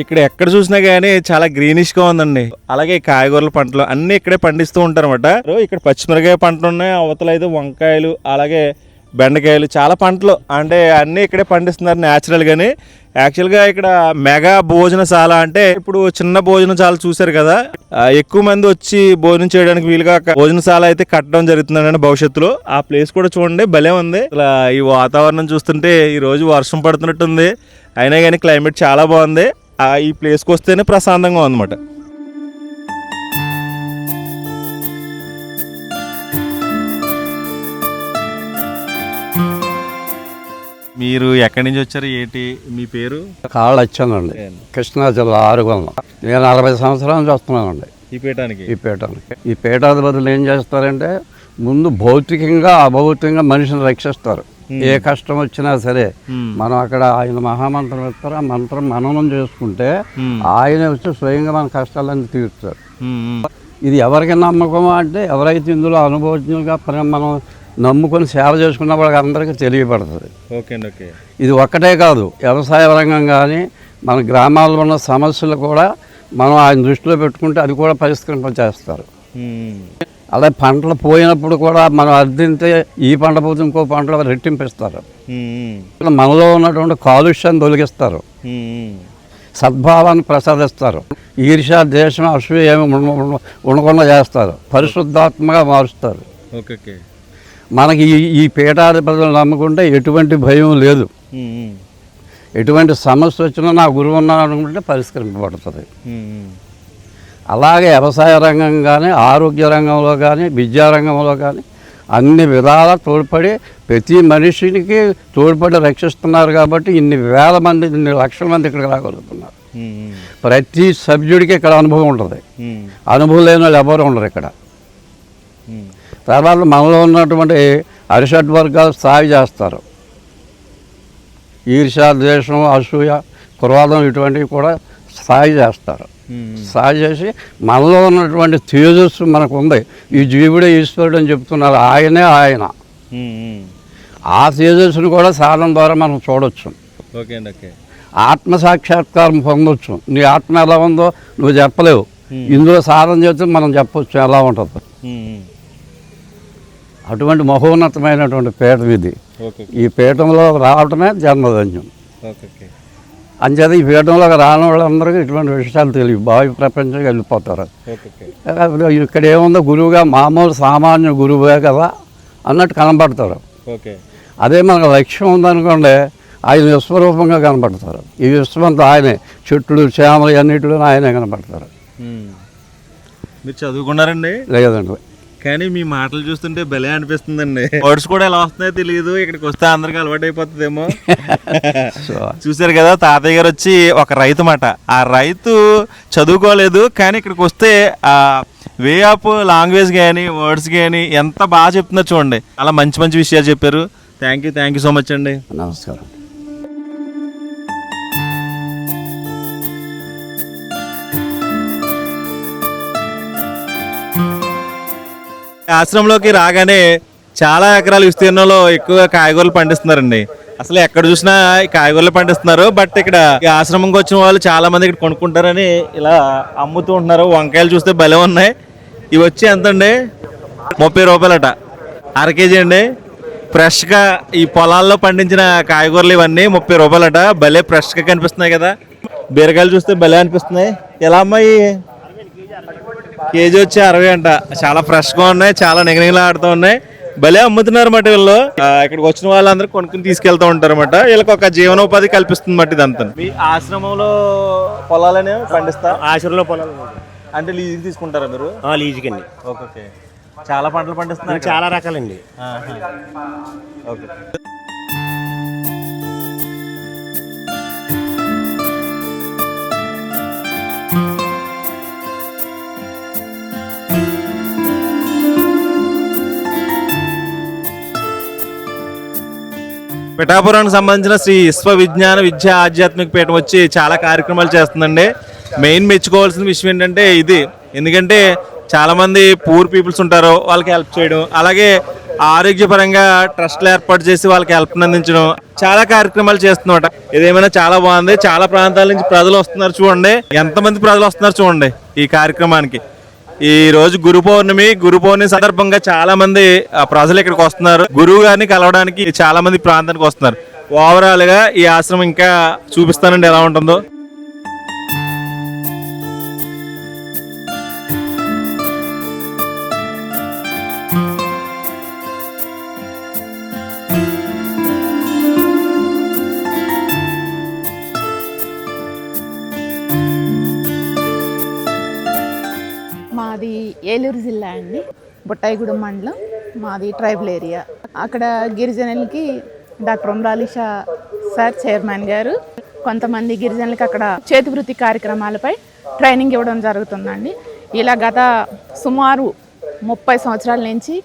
ఇక్కడ ఎక్కడ చూసినా కానీ చాలా గ్రీనిష్ గా ఉందండి. అలాగే కాయగూరల పంటలు అన్ని ఇక్కడే పండిస్తూ ఉంటారు అనమాట. ఇక్కడ పచ్చిమిరకాయ పంటలు ఉన్నాయి, అవతల అయితే వంకాయలు, అలాగే బెండకాయలు, చాలా పంటలు అంటే అన్నీ ఇక్కడే పండిస్తున్నారు న్యాచురల్ గాని. యాక్చువల్గా ఇక్కడ మెగా భోజనశాల అంటే ఇప్పుడు చిన్న భోజనశాల చూశారు కదా, ఎక్కువ మంది వచ్చి భోజనం చేయడానికి వీలుగా భోజనశాల అయితే కట్టడం జరుగుతుందండి భవిష్యత్తులో. ఆ ప్లేస్ కూడా చూడండి, భలే ఉంది. అసలు ఈ వాతావరణం చూస్తుంటే ఈ రోజు వర్షం పడుతున్నట్టుంది, అయినా కానీ క్లైమేట్ చాలా బాగుంది. ఈ ప్లేస్కి వస్తేనే ప్రశాంతంగా ఉందన్నమాట. మీరు ఎక్కడి నుంచి వచ్చారు, ఏంటి మీ పేరు? కాళ్ళు వచ్చానండి, కృష్ణా జిల్లా ఆరుగొండ. నేను 40 సంవత్సరాల నుంచి వస్తున్నానండి ఈ పీఠానికి. ఈ పీఠాధిపతులు ఏం చేస్తారంటే ముందు భౌతికంగా అభౌతికంగా మనిషిని రక్షిస్తారు. ఏ కష్టం వచ్చినా సరే మనం అక్కడ ఆయన మహామంత్రం ఇస్తారు, ఆ మంత్రం మననం చేసుకుంటే ఆయన వచ్చి స్వయంగా మన కష్టాలన్నీ తీరుస్తారు. ఇది ఎవరికి నమ్మకం అంటే ఎవరైతే ఇందులో అనుభవజ్ఞులుగా మనం నమ్ముకొని సేవ చేసుకున్న వాళ్ళకి అందరికీ తెలియబడుతుంది. ఓకే అండి. ఓకే. ఇది ఒక్కటే కాదు, వ్యవసాయ రంగం కానీ మన గ్రామాల్లో ఉన్న సమస్యలు కూడా మనం ఆయన దృష్టిలో పెట్టుకుంటే అది కూడా పరిష్కరింపచేస్తారు. అలాగే పంటలు పోయినప్పుడు కూడా మనం అర్థింతే ఈ పంట పోతే ఇంకో పంటలు రెట్టింపిస్తారు. మనలో ఉన్నటువంటి కాలుష్యాన్ని తొలగిస్తారు, సద్భావాన్ని ప్రసాదిస్తారు, ఈర్ష్య దేశం అసూయ ఏమి ఉండకుండా చేస్తారు, పరిశుద్ధాత్మగా మారుస్తారు. ఓకే. మనకి ఈ పీఠాధిపతులు నమ్ముకుంటే ఎటువంటి భయం లేదు. ఎటువంటి సమస్య వచ్చినా నా గురువు ఉన్నాను అనుకుంటే పరిష్కరింపబడుతుంది. అలాగే వ్యవసాయ రంగం కానీ, ఆరోగ్య రంగంలో కానీ, విద్యారంగంలో కానీ అన్ని విధాలా తోడ్పడి ప్రతి మనిషికి తోడ్పడి రక్షిస్తున్నారు. కాబట్టి ఇన్ని వేల మంది, ఇన్ని లక్షల మంది ఇక్కడికి రాగలుగుతున్నారు. ప్రతి సభ్యుడికి ఇక్కడ అనుభవం ఉంటుంది. అనుభవం లేని వాళ్ళు ఎవరు ఉండరు ఇక్కడ. తర్వాత మనలో ఉన్నటువంటి అరిషడ్ వర్గాలు స్థాయి చేస్తారు. ఈర్ష్య, ద్వేషం, అసూయ, క్రోధం ఇటువంటివి కూడా స్థాయి చేస్తారు. స్థాయి చేసి మనలో ఉన్నటువంటి తేజస్సు మనకు ఉంది. ఈ జీవుడే ఈశ్వరుడు అని చెప్తున్నారు. ఆయనే ఆయన. ఆ తేజస్సును కూడా సాధన ద్వారా మనం చూడవచ్చు. ఓకే అండి. ఓకే. ఆత్మ సాక్షాత్కారం పొందొచ్చు. నీ ఆత్మ ఎలా ఉందో నువ్వు చెప్పలేవు. ఇందులో సాధన చేస్తే మనం చెప్పొచ్చు ఎలా ఉంటుంది. అటువంటి మహోన్నతమైనటువంటి పీఠం ఇది. ఈ పీఠంలో రావటమే జన్మధన్యం. అంచేత ఈ పీఠంలోకి రాని వాళ్ళందరికీ ఇటువంటి విషయాలు తెలియదు. భావి ప్రపంచంకి వెళ్ళిపోతారు. ఇక్కడ ఏముందో గురువుగా మామూలు సామాన్య గురువుగా కదా అన్నట్టు కనబడతారు. అదే మనకు లక్ష్యం ఉందనుకోండి, ఆయన విశ్వరూపంగా కనబడతారు. ఈ విశ్వమంతా ఆయనే, చెట్లు చేమలు అన్నిటిలో ఆయనే కనబడతారు. మీరు చదువుకున్నారండి? లేదండి. కానీ మీ మాటలు చూస్తుంటే భలే అనిపిస్తుందండి. వర్డ్స్ కూడా ఎలా వస్తున్నాయో తెలియదు. ఇక్కడికి వస్తే అందరికి అలవాటు అయిపోతుందేమో. చూసారు కదా, తాతయ్య గారు వచ్చి ఒక రైతు మాట. ఆ రైతు చదువుకోలేదు, కానీ ఇక్కడికి వస్తే ఆ వే ఆఫ్ లాంగ్వేజ్ కానీ, వర్డ్స్ కానీ ఎంత బాగా చెప్తున్నారు చూడండి. అలా మంచి మంచి విషయాలు చెప్పారు. థ్యాంక్ యూ సో మచ్ అండి. నమస్కారం. ఆశ్రమంలోకి రాగానే చాలా ఎకరాల విస్తీర్ణంలో ఎక్కువ కాయగూరలు పండిస్తున్నారండి. అసలు ఎక్కడ చూసినా కాయగూరలు పండిస్తున్నారు. బట్ ఇక్కడ ఈ ఆశ్రమంకి వచ్చిన వాళ్ళు చాలా మంది ఇక్కడ కొనుక్కుంటారని ఇలా అమ్ముతూ ఉంటున్నారు. వంకాయలు చూస్తే భలే ఉన్నాయి. ఇవి వచ్చి ఎంత అండి? 30 రూపాయలట అర కేజీ అండి. ఫ్రెష్గా ఈ పొలాల్లో పండించిన కాయగూరలు ఇవన్నీ 30 రూపాయలట. భలే ఫ్రెష్గా కనిపిస్తున్నాయి కదా. బీరకాయలు చూస్తే భలే అనిపిస్తున్నాయి. ఎలా అమ్మాయి? కేజీ వచ్చి 60 అంట. చాలా ఫ్రెష్గా ఉన్నాయి, చాలా నిగనిగలాడుతూ ఉన్నాయి. భలే అమ్ముతున్నారు అన్నమాట వీళ్ళు. ఇక్కడికి వచ్చిన వాళ్ళందరూ కొనుక్కుని తీసుకెళ్తూ ఉంటారు అన్నమాట. వీళ్ళకి ఒక జీవనోపాధి కల్పిస్తుంది అన్నమాట ఇదంతా. మీ ఆశ్రమంలో పొలాలనే పండిస్తా? ఆశ్రమంలో పొలాలు అంటే లీజుకి తీసుకుంటారా మీరు? లీజుకి అండి. ఓకే. చాలా పంటలు పండిస్తున్నారు? చాలా రకాలండి. ఓకే. పిఠాపురానికి సంబంధించిన శ్రీ విశ్వ విజ్ఞాన విద్యా ఆధ్యాత్మిక పీఠం వచ్చి చాలా కార్యక్రమాలు చేస్తుందండి. మెయిన్ మెచ్చుకోవాల్సిన విషయం ఏంటంటే ఇది. ఎందుకంటే చాలామంది పూర్ పీపుల్స్ ఉంటారు, వాళ్ళకి హెల్ప్ చేయడం, అలాగే ఆరోగ్యపరంగా ట్రస్ట్లు ఏర్పాటు చేసి వాళ్ళకి హెల్ప్ అందించడం, చాలా కార్యక్రమాలు చేస్తున్నమాట. ఇదేమైనా చాలా బాగుంది. చాలా ప్రాంతాల నుంచి ప్రజలు వస్తున్నారు చూడండి. ఎంతమంది ప్రజలు వస్తున్నారు చూడండి ఈ కార్యక్రమానికి. ఈ రోజు గురు పౌర్ణమి సందర్భంగా చాలా మంది ప్రజలు ఇక్కడికి వస్తున్నారు. గురువు గారిని కలవడానికి చాలా మంది ప్రాంతానికి వస్తున్నారు. ఓవరాల్ గా ఈ ఆశ్రమం ఇంకా చూపిస్తానండి ఎలా ఉంటుందో. మాది ఏలూరు జిల్లా అండి, బుట్టాయిగూడెం మండలం. మాది ట్రైబల్ ఏరియా. అక్కడ గిరిజనులకి డాక్టర్ ఉమ్రాలిషా సార్ చైర్మన్ గారు కొంతమంది గిరిజనులకి అక్కడ చేతివృత్తి కార్యక్రమాలపై ట్రైనింగ్ ఇవ్వడం జరుగుతుందండి. ఇలా గత సుమారు 30 సంవత్సరాల నుంచి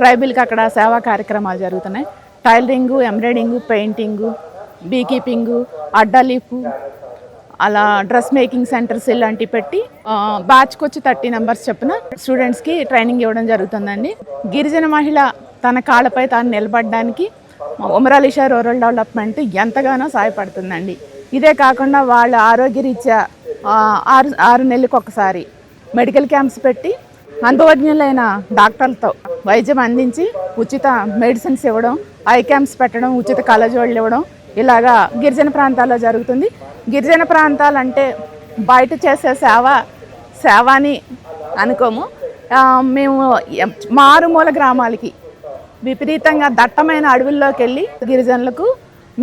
ట్రైబల్కి అక్కడ సేవా కార్యక్రమాలు జరుగుతున్నాయి. టైలరింగు, ఎంబ్రాయిడింగు, పెయింటింగు, బీ కీపింగు, అడ్డాలీపు, అలా డ్రెస్ మేకింగ్ సెంటర్స్ ఇలాంటివి పెట్టి బ్యాచ్కి వచ్చి 30 మెంబర్స్ చొప్పున స్టూడెంట్స్కి ట్రైనింగ్ ఇవ్వడం జరుగుతుందండి. గిరిజన మహిళ తన కాళ్ళపై తాను నిలబడడానికి ఉమరాలిషా రూరల్ డెవలప్మెంట్ ఎంతగానో సహాయపడుతుందండి. ఇదే కాకుండా వాళ్ళ ఆరోగ్యరీత్యా 6 నెలలకు ఒకసారి మెడికల్ క్యాంప్స్ పెట్టి అనుభవజ్ఞులైన డాక్టర్లతో వైద్యం అందించి ఉచిత మెడిసిన్స్ ఇవ్వడం, ఐ క్యాంప్స్ పెట్టడం, ఉచిత కళ్ళజోళ్ళు ఇవ్వడం ఇలాగా గిరిజన ప్రాంతాల్లో జరుగుతుంది. గిరిజన ప్రాంతాలు అంటే బయట చేసే సేవ అని అనుకోము. మేము మారుమూల గ్రామాలకి విపరీతంగా దట్టమైన అడవుల్లోకి వెళ్ళి గిరిజనులకు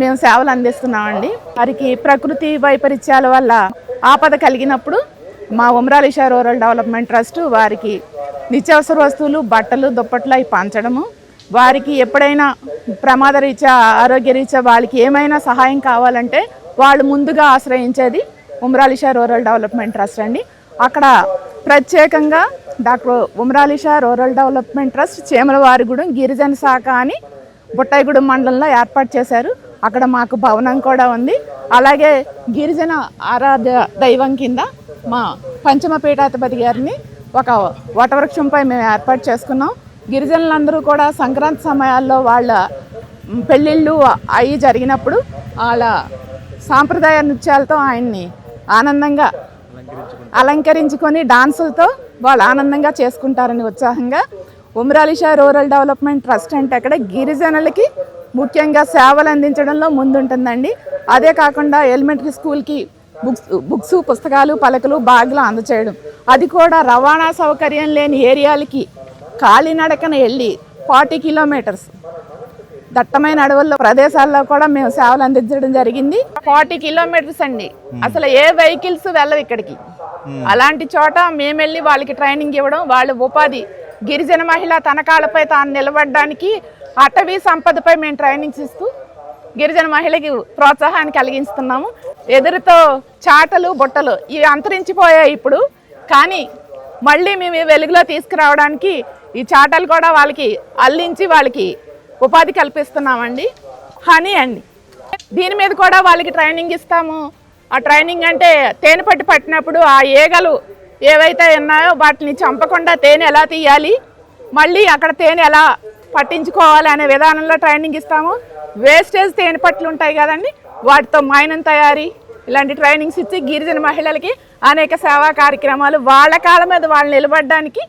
మేము సేవలు అందిస్తున్నామండి. వారికి ప్రకృతి వైపరీత్యాల వల్ల ఆపద కలిగినప్పుడు మా ఉమరాలిషా రూరల్ డెవలప్మెంట్ ట్రస్ట్ వారికి నిత్యావసర వస్తువులు, బట్టలు, దుప్పట్లు అవి పంచడము, వారికి ఎప్పుడైనా ప్రమాద రీత్యా, ఆరోగ్య రీత్యా వాళ్ళకి ఏమైనా సహాయం కావాలంటే వాళ్ళు ముందుగా ఆశ్రయించేది ఉమరాలిషా రూరల్ డెవలప్మెంట్ ట్రస్ట్ అండి. అక్కడ ప్రత్యేకంగా doctor Umar Alisha rural development trust చీమలవారిగూడెం గిరిజన శాఖ అని బుట్టాయిగూడెం మండలంలో ఏర్పాటు చేశారు. అక్కడ మాకు భవనం కూడా ఉంది. అలాగే గిరిజన ఆరాధ్య దైవం కింద మా పంచమ పీఠాధిపతి గారిని ఒక వటవృక్షంపై మేము ఏర్పాటు చేసుకున్నాం. గిరిజనులందరూ కూడా సంక్రాంతి సమయాల్లో వాళ్ళ పెళ్ళిళ్ళు అవి జరిగినప్పుడు వాళ్ళ సాంప్రదాయ నృత్యాలతో ఆయన్ని ఆనందంగా అలంకరించుకొని డాన్సులతో వాళ్ళు ఆనందంగా చేసుకుంటారని ఉత్సాహంగా ఉమరాలిషా రూరల్ డెవలప్మెంట్ ట్రస్ట్ అంటే అక్కడ గిరిజనులకి ముఖ్యంగా సేవలు అందించడంలో ముందుంటుందండి. అదే కాకుండా ఎలిమెంటరీ స్కూల్కి బుక్స్, పుస్తకాలు, పలకలు, బ్యాగులు అందచేయడం, అది కూడా రవాణా సౌకర్యం లేని ఏరియాలకి కాలినడకన వెళ్ళి 40 కిలోమీటర్స్ దట్టమైన అడవుల్లో ప్రదేశాల్లో కూడా మేము సేవలు అందించడం జరిగింది. 40 కిలోమీటర్స్ అండి, అసలు ఏ వెహికల్స్ వెళ్ళవు ఇక్కడికి. అలాంటి చోట మేము వెళ్ళి వాళ్ళకి ట్రైనింగ్ ఇవ్వడం, వాళ్ళ ఉపాధి గిరిజన మహిళ తన కాళ్ళపై తాను నిలబడడానికి అటవీ సంపదపై మేము ట్రైనింగ్స్ ఇస్తూ గిరిజన మహిళకి ప్రోత్సాహాన్ని కలిగిస్తున్నాము. ఎదురుతో చాటలు, బుట్టలు ఇవి అంతరించిపోయాయి ఇప్పుడు, కానీ మళ్ళీ మేము వెలుగులో తీసుకురావడానికి ఈ చాటలు కూడా వాళ్ళకి అల్లించి వాళ్ళకి ఉపాధి కల్పిస్తున్నామండి. హనీ అండి, దీని మీద కూడా వాళ్ళకి ట్రైనింగ్ ఇస్తాము. ఆ ట్రైనింగ్ అంటే తేనె పట్టి పట్టినప్పుడు ఆ ఈగలు ఏవైతే ఉన్నాయో వాటిని చంపకుండా తేనె ఎలా తీయాలి, మళ్ళీ అక్కడ తేనె ఎలా పట్టించుకోవాలి అనే విధానంలో ట్రైనింగ్ ఇస్తాము. వేస్టేజ్ తేనె పట్లు ఉంటాయి కదండి, వాటితో మైనం తయారీ ఇలాంటి ట్రైనింగ్స్ ఇచ్చి గిరిజన మహిళలకి అనేక సేవా కార్యక్రమాలు వాళ్ళ కాళ్ళ మీద వాళ్ళు నిలబడడానికి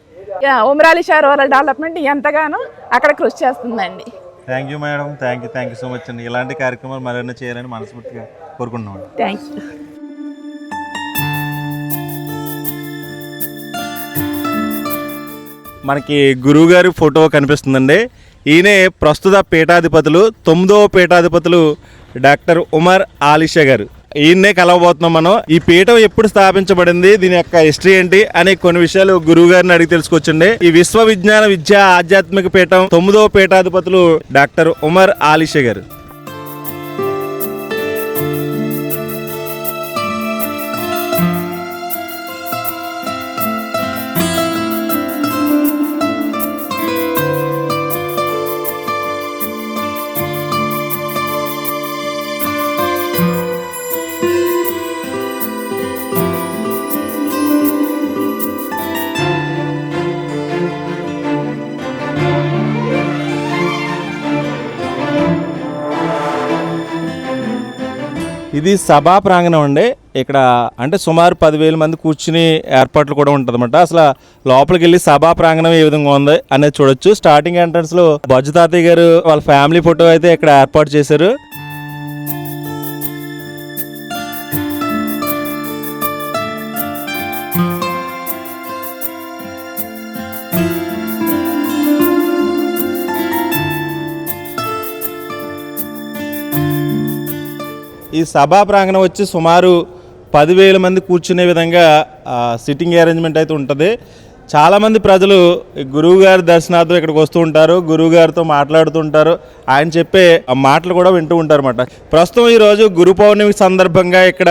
ఉమరాలిషా రూరల్ డెవలప్మెంట్ ఎంతగానో అక్కడ కృషి చేస్తుందండి. Thank you madam, thank you so much అండి. ఇలాంటి కార్యక్రమాలు మరెన్నో చేయాలని మనస్ఫూర్తిగా కోరుకుంటున్నాం. Thank you. మనకి గురువు గారి ఫోటో కనిపిస్తుందండి. ఈయనే ప్రస్తుత పీఠాధిపతులు 9వ పీఠాధిపతులు డాక్టర్ ఉమర్ ఆలిషా గారు. ఈయన్నే కలవబోతున్నాం మనం. ఈ పీఠం ఎప్పుడు స్థాపించబడింది, దీని యొక్క హిస్టరీ ఏంటి అనే కొన్ని విషయాలు గురువు గారిని అడిగి తెలుసుకొచ్చండి. ఈ విశ్వ విజ్ఞాన విద్యా ఆధ్యాత్మిక పీఠం 9వ పీఠాధిపతులు డాక్టర్ ఉమర్ ఆలిషా గారు. ఇది సభా ప్రాంగణం అండి. ఇక్కడ అంటే సుమారు 10,000 మంది కూర్చుని ఏర్పాట్లు కూడా ఉంటుందన్నమాట. అసలు లోపలికి వెళ్ళి సభా ప్రాంగణం ఏ విధంగా ఉంది అనేది చూడొచ్చు. స్టార్టింగ్ ఎంట్రన్స్లో బొజ్జ తాతయ్య గారు వాళ్ళ ఫ్యామిలీ ఫోటో అయితే ఇక్కడ ఏర్పాటు చేశారు. ఈ సభా ప్రాంగణం వచ్చి సుమారు 10,000 మంది కూర్చునే విధంగా సిట్టింగ్ అరేంజ్మెంట్ అయితే ఉంటుంది. చాలామంది ప్రజలు గురువు గారి దర్శనార్థం ఇక్కడికి వస్తూ ఉంటారు, గురువు గారితో మాట్లాడుతుంటారు, ఆయన చెప్పే మాటలు కూడా వింటూ ఉంటారు అన్నమాట. ప్రస్తుతం ఈరోజు గురు పౌర్ణమి సందర్భంగా ఇక్కడ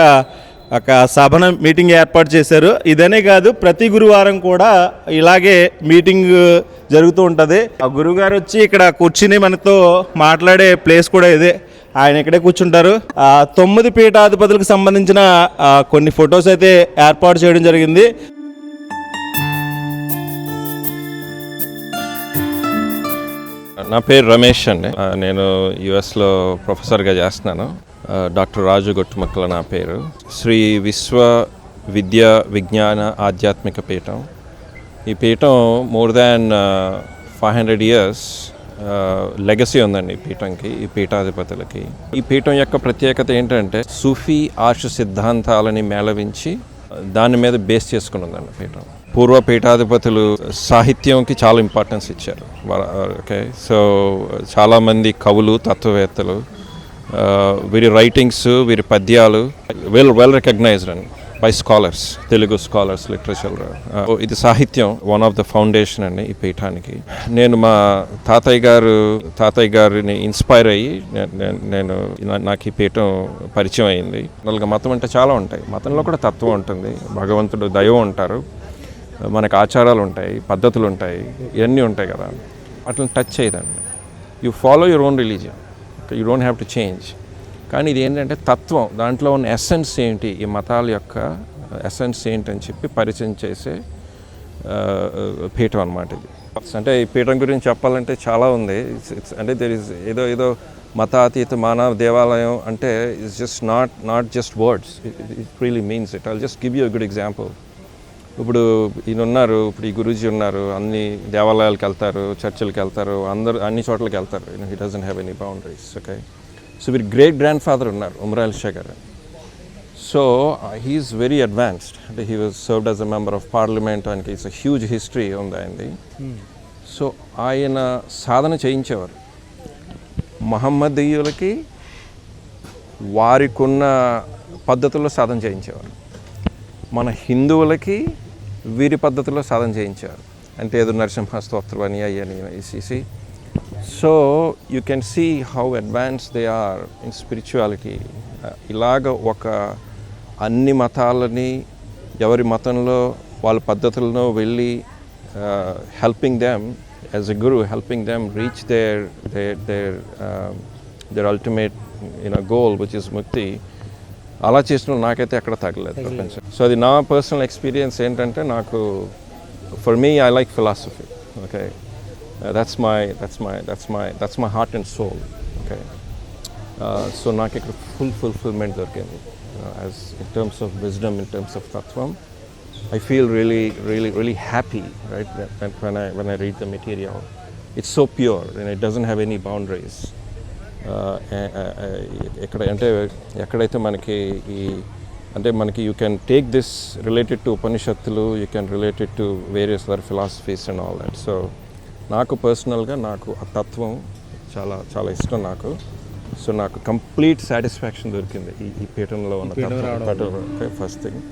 ఒక సభను మీటింగ్ ఏర్పాటు చేశారు. ఇదనే కాదు, ప్రతి గురువారం కూడా ఇలాగే మీటింగ్ జరుగుతూ ఉంటుంది. ఆ గురువు గారు వచ్చి ఇక్కడ కూర్చుని మనతో మాట్లాడే ప్లేస్ కూడా ఇదే. ఆయన ఇక్కడే కూర్చుంటారు. 9 పీఠాధిపతులకు సంబంధించిన కొన్ని ఫొటోస్ అయితే ఏర్పాటు చేయడం జరిగింది. నా పేరు రమేష్ అండి. నేను యుఎస్లో ప్రొఫెసర్గా చేస్తున్నాను. డాక్టర్ రాజు గొట్టుమక్కల నా పేరు. శ్రీ విశ్వ విద్యా విజ్ఞాన ఆధ్యాత్మిక పీఠం. ఈ పీఠం మోర్ దాన్ 500 years లెగసీ ఉందండి ఈ పీఠంకి, ఈ పీఠాధిపతులకి. ఈ పీఠం యొక్క ప్రత్యేకత ఏంటంటే సూఫీ ఆర్ష సిద్ధాంతాలని మేళవించి దాని మీద బేస్ చేసుకుని ఉందండి పీఠం. పూర్వ పీఠాధిపతులు సాహిత్యంకి చాలా ఇంపార్టెన్స్ ఇచ్చారు. ఓకే, సో చాలామంది కవులు, తత్వవేత్తలు, వీరి రైటింగ్స్, వీరి పద్యాలు వెల్ రికగ్నైజ్డ్ అండి by scholars, Telugu scholars, literature. ఇది సాహిత్యం వన్ ఆఫ్ ద ఫౌండేషన్ అండి ఈ పీఠానికి. నేను మా తాతయ్య గారిని ఇన్స్పైర్ అయ్యి నేను నాకు ఈ పీఠం పరిచయం అయింది. నాలుగు మతం అంటే చాలా ఉంటాయి, మతంలో కూడా తత్వం ఉంటుంది, భగవంతుడు, దైవం ఉంటారు, మనకు ఆచారాలు ఉంటాయి, పద్ధతులు ఉంటాయి, ఇవన్నీ ఉంటాయి కదా. అట్లా టచ్ చేయదండి. You follow your own religion, you don't have to change. కానీ ఇది ఏంటంటే తత్వం, దాంట్లో ఉన్న ఎసెన్స్ ఏంటి, ఈ మతాల యొక్క ఎసెన్స్ ఏంటి అని చెప్పి పరిచయం చేసే పీఠం అన్నమాట ఇది. అంటే ఈ పీఠం గురించి చెప్పాలంటే చాలా ఉంది. అంటే దెర్ ఇస్ ఏదో మతాతీత మానవ దేవాలయం అంటే it's just not just words, it really means it. I'll just give you a good example. ఇప్పుడు ఈయన ఉన్నారు, ఇప్పుడు ఈ గురూజీ ఉన్నారు, అన్ని దేవాలయాలకు వెళ్తారు, చర్చిలకు వెళ్తారు, అందరు అన్ని చోట్లకి వెళ్తారు. He doesn't have any boundaries. Okay, so వీరి గ్రేట్ గ్రాండ్ ఫాదర్ ఉన్నారు, ఉమరాల్ షా గారు. So he's very advanced. అంటే he was served as a member of parliament. ఆయనకి ఇట్స్ అ హ్యూజ్ హిస్టరీ ఉంది ఆయనది. సో ఆయన సాధన చేయించేవారు మహమ్మదీయులకి, వారికున్న పద్ధతుల్లో సాధన చేయించేవారు. మన హిందువులకి వీరి పద్ధతిలో సాధన చేయించారు. అంటే ఏదో నరసింహ స్తోత్రం అని అయ్యని ఇసి. So you can see how advance they are in spirituality. ఇలాగ ఒక అన్ని మతాలని, ఎవరి మతంలో వాళ్ళ పద్ధతులను వెళ్ళి helping them as a guru, helping them reach their ultimate goal which is mukti. అలా చేసిన నాకైతే ఎక్కడ తగ్గలేదు ప్రపంచం. సో అది నా పర్సనల్ ఎక్స్పీరియన్స్ ఏంటంటే, నాకు for me I like philosophy. Okay, that's my heart and soul. Okay, so నాకు ఇక్కడ ఫుల్ఫిల్మెంట్ దొరికింది as in terms of wisdom, in terms of తత్వం. I feel really happy, right, when I read the material. It's so pure and it doesn't have any boundaries. ఎక్కడైతే మనకి you can take this related to ఉపనిషత్తులు, you can related to various other philosophies and all that. So నాకు పర్సనల్గా నాకు ఆ తత్వం చాలా చాలా ఇష్టం నాకు. సో నాకు కంప్లీట్ సాటిస్ఫాక్షన్ దొరికింది ఈ పీఠంలో ఉన్న తత్వం. First thing.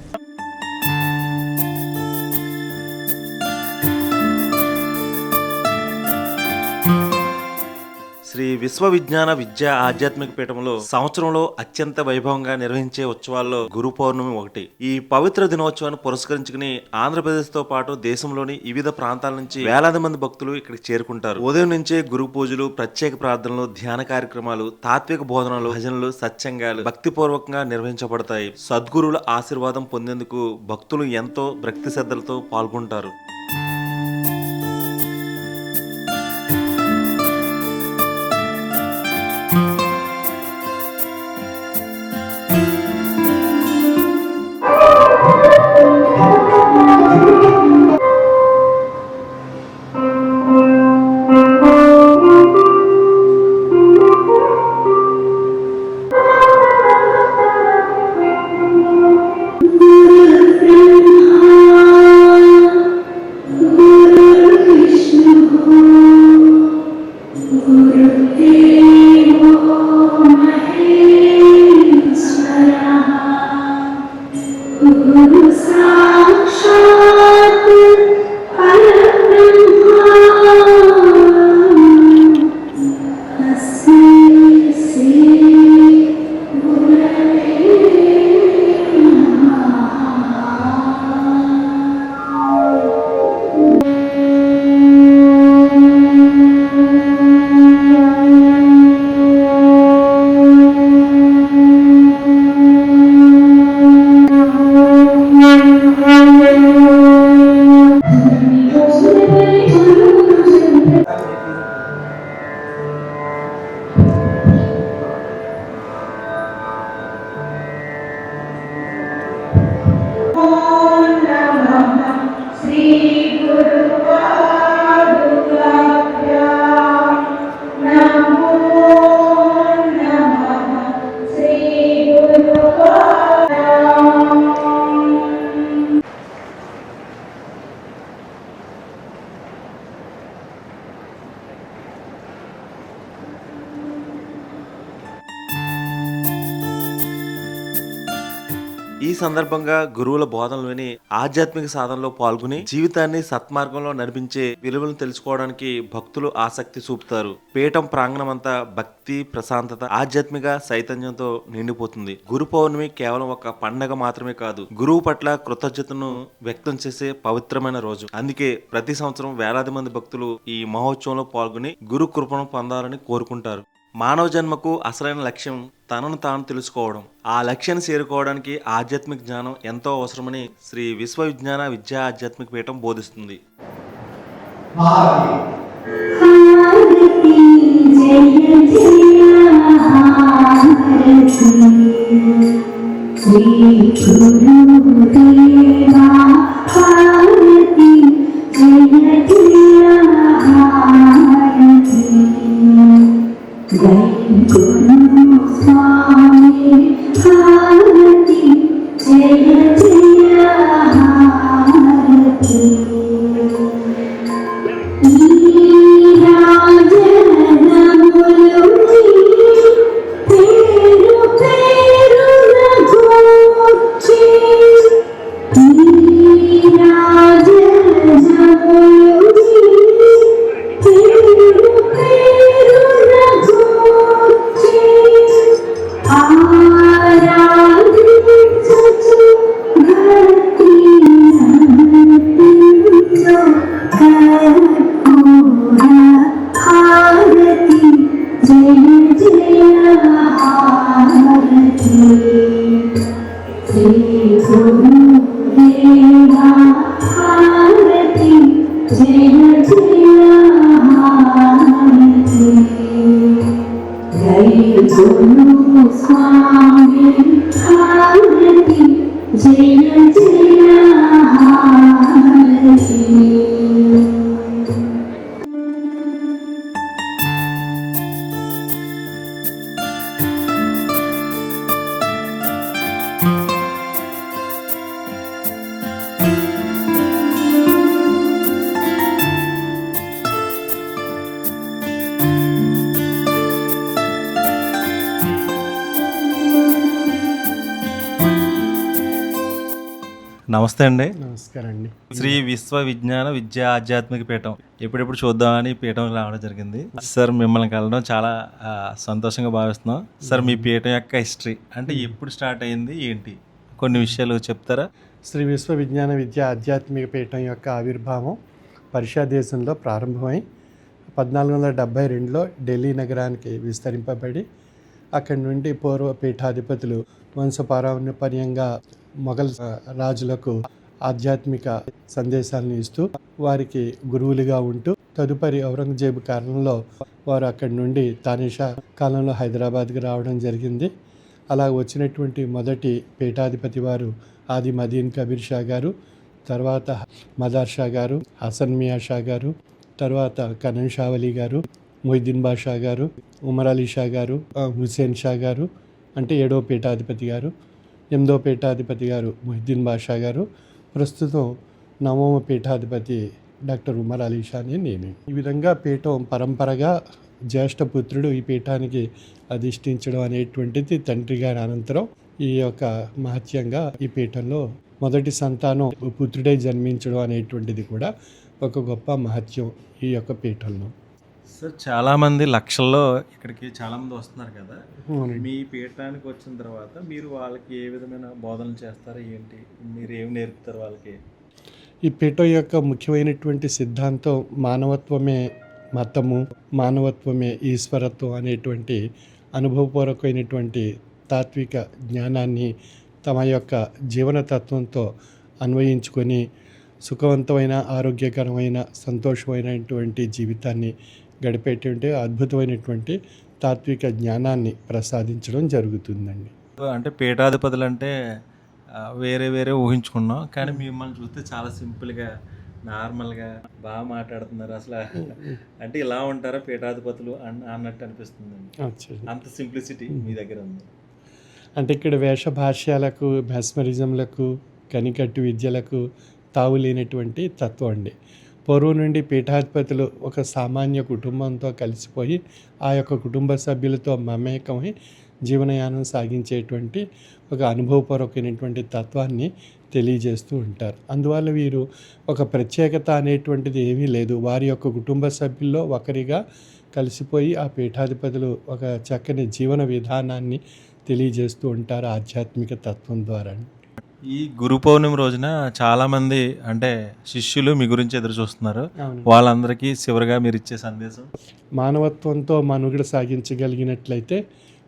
శ్రీ విశ్వ విజ్ఞాన విద్యా ఆధ్యాత్మిక పీఠంలో సంవత్సరంలో అత్యంత వైభవంగా నిర్వహించే ఉత్సవాల్లో గురు పౌర్ణమి ఒకటి. ఈ పవిత్ర దినోత్సవాన్ని పురస్కరించుకుని ఆంధ్రప్రదేశ్ తో పాటు దేశంలోని వివిధ ప్రాంతాల నుంచి వేలాది మంది భక్తులు ఇక్కడికి చేరుకుంటారు. ఉదయం నుంచే గురు పూజలు, ప్రత్యేక ప్రార్థనలు, ధ్యాన కార్యక్రమాలు, తాత్విక బోధనలు, భజనలు, సత్సంగాలు భక్తిపూర్వకంగా నిర్వహించబడతాయి. సద్గురువుల ఆశీర్వాదం పొందేందుకు భక్తులు ఎంతో భక్తి శ్రద్ధలతో పాల్గొంటారు. ఈ సందర్భంగా గురువుల బోధనలు విని ఆధ్యాత్మిక సాధనలో పాల్గొని జీవితాన్ని సత్మార్గంలో నడిపించే విలువలను తెలుసుకోవడానికి భక్తులు ఆసక్తి చూపుతారు. పీఠం ప్రాంగణం అంతా భక్తి, ప్రశాంతత, ఆధ్యాత్మిక చైతన్యంతో నిండిపోతుంది. గురు పౌర్ణమి కేవలం ఒక పండగ మాత్రమే కాదు, గురువు పట్ల కృతజ్ఞతను వ్యక్తం చేసే పవిత్రమైన రోజు. అందుకే ప్రతి సంవత్సరం వేలాది మంది భక్తులు ఈ మహోత్సవంలో పాల్గొని గురు కృపను పొందాలని కోరుకుంటారు. మానవ జన్మకు అసలైన లక్ష్యం తనను తాను తెలుసుకోవడం. ఆ లక్ష్యాన్ని చేరుకోవడానికి ఆధ్యాత్మిక జ్ఞానం ఎంతో అవసరమని శ్రీ విశ్వ విజ్ఞాన విద్యా ఆధ్యాత్మిక పీఠం బోధిస్తుంది. నమస్తే అండి. నమస్కారం అండి. శ్రీ విశ్వ విజ్ఞాన విద్యా ఆధ్యాత్మిక పీఠం ఎప్పుడెప్పుడు చూద్దామని పీఠం రావడం జరిగింది. సార్ మిమ్మల్ని కలవడం చాలా సంతోషంగా భావిస్తున్నాం. సార్ మీ పీఠం యొక్క హిస్టరీ అంటే ఎప్పుడు స్టార్ట్ అయింది, ఏంటి, కొన్ని విషయాలు చెప్తారా? శ్రీ విశ్వ విజ్ఞాన విద్యా ఆధ్యాత్మిక పీఠం యొక్క ఆవిర్భావం పర్షియా దేశంలో ప్రారంభమై 1472లో ఢిల్లీ నగరానికి విస్తరింపబడి అక్కడి నుండి పూర్వ పీఠాధిపతులు వంశపారంపర్యంగా మొఘల్ రాజులకు ఆధ్యాత్మిక సందేశాలను ఇస్తూ వారికి గురువులుగా ఉంటూ తదుపరి ఔరంగజేబు కాలంలో వారు అక్కడి నుండి తానిషా కాలంలో హైదరాబాద్కి రావడం జరిగింది. అలా వచ్చినటువంటి మొదటి పీఠాధిపతి వారు ఆది మదీన్ కబీర్ షా గారు, తర్వాత మదార్ షా గారు, హసన్ మియా షా గారు, తర్వాత కనన్ షావలి గారు, మొయిద్దీన్ బాషా గారు, ఉమర్ అలీ షా గారు, హుసేన్ షా గారు అంటే 7వ పీఠాధిపతి గారు, 8వ పీఠాధిపతి గారు మొయిద్దీన్ బాషా గారు, ప్రస్తుతం 9వ పీఠాధిపతి డాక్టర్ ఉమర్ అలీ షా అని నేను. ఈ విధంగా పీఠం పరంపరగా జ్యేష్ఠ పుత్రుడు ఈ పీఠానికి అధిష్ఠించడం అనేటువంటిది తండ్రి గారి అనంతరం ఈ యొక్క మహత్యంగా ఈ పీఠంలో మొదటి సంతానం పుత్రుడే జన్మించడం అనేటువంటిది కూడా ఒక గొప్ప మహత్యం ఈ యొక్క పీఠంలో. సార్ చాలామంది లక్షల్లో ఇక్కడికి చాలామంది వస్తున్నారు కదా, మీ పీఠానికి వచ్చిన తర్వాత మీరు వాళ్ళకి ఏ విధమైన బోధనలు చేస్తారో ఏంటి, మీరు ఏమి నేర్పుతారు వాళ్ళకి? ఈ పీఠం యొక్క ముఖ్యమైనటువంటి సిద్ధాంతం మానవత్వమే మతము, మానవత్వమే ఈశ్వరత్వం అనేటువంటి అనుభవపూర్వకమైనటువంటి తాత్విక జ్ఞానాన్ని తమ యొక్క జీవనతత్వంతో అన్వయించుకొని సుఖవంతమైన, ఆరోగ్యకరమైన, సంతోషమైనటువంటి జీవితాన్ని గడిపేటువంటి అద్భుతమైనటువంటి తాత్విక జ్ఞానాన్ని ప్రసాదించడం జరుగుతుందండి. అంటే పీఠాధిపతులు అంటే వేరే వేరే ఊహించుకున్నాం, కానీ మిమ్మల్ని చూస్తే చాలా సింపుల్గా, నార్మల్గా బాగా మాట్లాడుతున్నారు. అసలు అంటే ఇలా ఉంటారా పీఠాధిపతులు అన్నట్టు అనిపిస్తుంది. అంత సింప్లిసిటీ మీ దగ్గర ఉంది. అంటే ఇక్కడ వేషభాష్యాలకు, మెస్మరిజంలకు, కనికట్టు విద్యలకు తావు లేనటువంటి తత్వం అండి. పూర్వం నుండి పీఠాధిపతులు ఒక సామాన్య కుటుంబంతో కలిసిపోయి ఆ యొక్క కుటుంబ సభ్యులతో మమేకమై జీవనయానం సాగించేటువంటి ఒక అనుభవపూర్వకమైనటువంటి తత్వాన్ని తెలియజేస్తూ ఉంటారు. అందువల్ల వీరు ఒక ప్రత్యేకత అనేటువంటిది ఏమీ లేదు. వారి యొక్క కుటుంబ సభ్యుల్లో ఒకరిగా కలిసిపోయి ఆ పీఠాధిపతులు ఒక చక్కని జీవన విధానాన్ని తెలియజేస్తూ ఉంటారు ఆధ్యాత్మిక తత్వం ద్వారా. ఈ గురు పౌర్ణమి రోజున చాలామంది అంటే శిష్యులు మీ గురించి ఎదురు చూస్తున్నారు. అవును. వాళ్ళందరికీ చివరిగా మీరు ఇచ్చే సందేశం? మానవత్వంతో మనుగడ సాగించగలిగినట్లయితే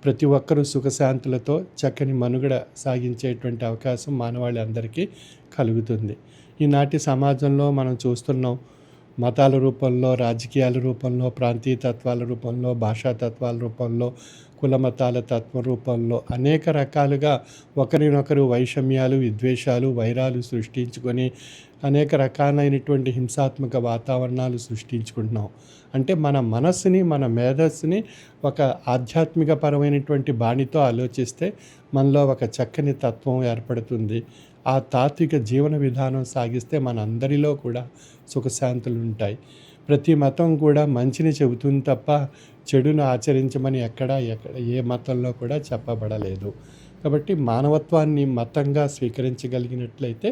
ప్రతి ఒక్కరూ సుఖశాంతులతో చక్కని మనుగడ సాగించేటువంటి అవకాశం మానవాళి అందరికీ కలుగుతుంది. ఈనాటి సమాజంలో మనం చూస్తున్నాం, మతాల రూపంలో, రాజకీయాల రూపంలో, ప్రాంతీయ తత్వాల రూపంలో, భాషా తత్వాల రూపంలో, కుల మతాల తత్వ రూపంలో అనేక రకాలుగా ఒకరినొకరు వైషమ్యాలు, విద్వేషాలు, వైరాలు సృష్టించుకొని అనేక రకాలైనటువంటి హింసాత్మక వాతావరణాలు సృష్టించుకుంటున్నాం. అంటే మన మనస్సుని, మన మేధస్సుని ఒక ఆధ్యాత్మిక పరమైనటువంటి బాణితో ఆలోచిస్తే మనలో ఒక చక్కని తత్వం ఏర్పడుతుంది. ఆ తాత్విక జీవన విధానం సాగిస్తే మన అందరిలో కూడా సుఖశాంతులు ఉంటాయి. ప్రతి మతం కూడా మంచిని చెబుతుంది తప్ప చెడును ఆచరించమని ఎక్కడ ఏ మతంలో కూడా చెప్పబడలేదు. కాబట్టి మానవత్వాన్ని మతంగా స్వీకరించగలిగినట్లయితే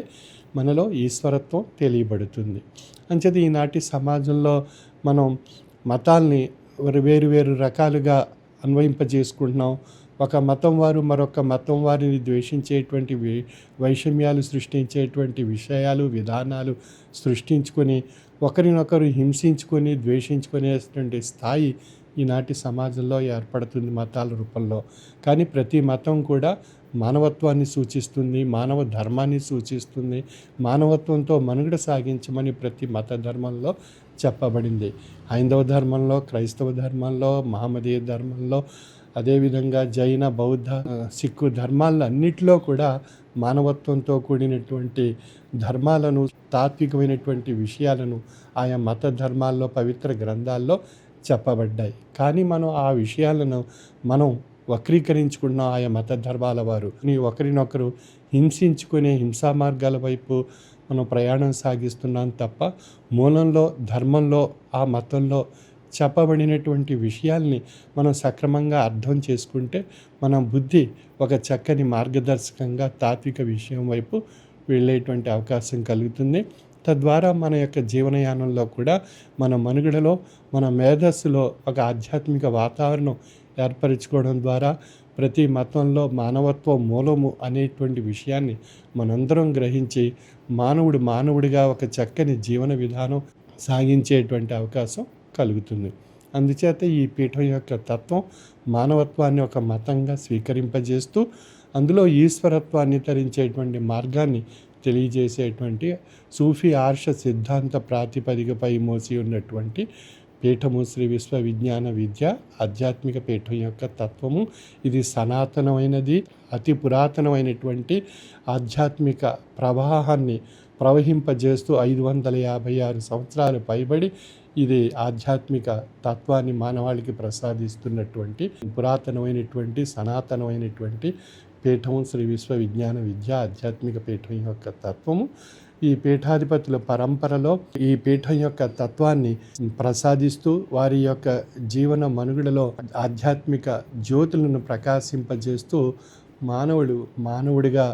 మనలో ఈశ్వరత్వం తెలియబడుతుంది. అంచేది ఈనాటి సమాజంలో మనం మతాల్ని వేరు వేరు రకాలుగా అన్వయింపజేసుకుంటున్నాం. ఒక మతం వారు మరొక మతం వారిని ద్వేషించేటువంటి వైషమ్యాలు సృష్టించేటువంటి విషయాలు, విధానాలు సృష్టించుకొని ఒకరినొకరు హింసించుకొని ద్వేషించుకునేటువంటి స్థాయి ఈనాటి సమాజంలో ఏర్పడుతుంది మతాల రూపంలో. కానీ ప్రతి మతం కూడా మానవత్వాన్ని సూచిస్తుంది, మానవ ధర్మాన్ని సూచిస్తుంది. మానవత్వంతో మనుగడ సాగించమని ప్రతి మత ధర్మంలో చెప్పబడింది. హైందవ ధర్మంలో, క్రైస్తవ ధర్మంలో, మహమ్మదీయ ధర్మంలో, అదేవిధంగా జైన, బౌద్ధ, సిక్కు ధర్మాలన్నిటిలో కూడా మానవత్వంతో కూడినటువంటి ధర్మాలను, తాత్వికమైనటువంటి విషయాలను ఆయా మత ధర్మాల్లో, పవిత్ర గ్రంథాల్లో చెప్పబడ్డాయి. కానీ మనం ఆ విషయాలను వక్రీకరించుకున్న ఆయా మత ధర్మాల వారు ఒకరినొకరు హింసించుకునే హింసా మార్గాల వైపు మనం ప్రయాణం సాగిస్తున్నాం తప్ప మూలంలో, ధర్మంలో, ఆ మతంలో చెప్పబడినటువంటి విషయాల్ని మనం సక్రమంగా అర్థం చేసుకుంటే మన బుద్ధి ఒక చక్కని మార్గదర్శకంగా తాత్విక విషయం వైపు వెళ్ళేటువంటి అవకాశం కలుగుతుంది. తద్వారా మన యొక్క జీవనయానంలో కూడా మన మనుగడలో, మన మేధస్సులో ఒక ఆధ్యాత్మిక వాతావరణం ఏర్పరచుకోవడం ద్వారా ప్రతి మతంలో మానవత్వం మూలము అనేటువంటి విషయాన్ని మనందరం గ్రహించి మానవుడిగా ఒక చక్కని జీవన విధానం సాగించేటువంటి అవకాశం కలుగుతుంది. అందుచేత ఈ పీఠం యొక్క తత్వం మానవత్వాన్ని ఒక మతంగా స్వీకరింపజేస్తూ అందులో ఈశ్వరత్వాన్ని తరించేటువంటి మార్గాన్ని తెలియజేసేటువంటి సూఫీ ఆర్ష సిద్ధాంత ప్రాతిపదికపై మోసి ఉన్నటువంటి పీఠము శ్రీ విశ్వ విజ్ఞాన విద్య ఆధ్యాత్మిక పీఠం యొక్క తత్వము. ఇది సనాతనమైనది, అతి పురాతనమైనటువంటి ఆధ్యాత్మిక ప్రవాహాన్ని ప్రవహింపజేస్తూ 556 సంవత్సరాలు పైబడి ఇది ఆధ్యాత్మిక తత్వాన్ని మానవాళికి ప్రసాదిస్తున్నటువంటి పురాతనమైనటువంటి సనాతనమైనటువంటి పీఠము శ్రీ విశ్వ విజ్ఞాన విద్య ఆధ్యాత్మిక పీఠం యొక్క తత్వము. ఈ పీఠాధిపతుల పరంపరలో ఈ పీఠం యొక్క తత్వాన్ని ప్రసాదిస్తూ వారి యొక్క జీవన మనుగడలో ఆధ్యాత్మిక జ్యోతులను ప్రకాశింపజేస్తూ మానవుడిగా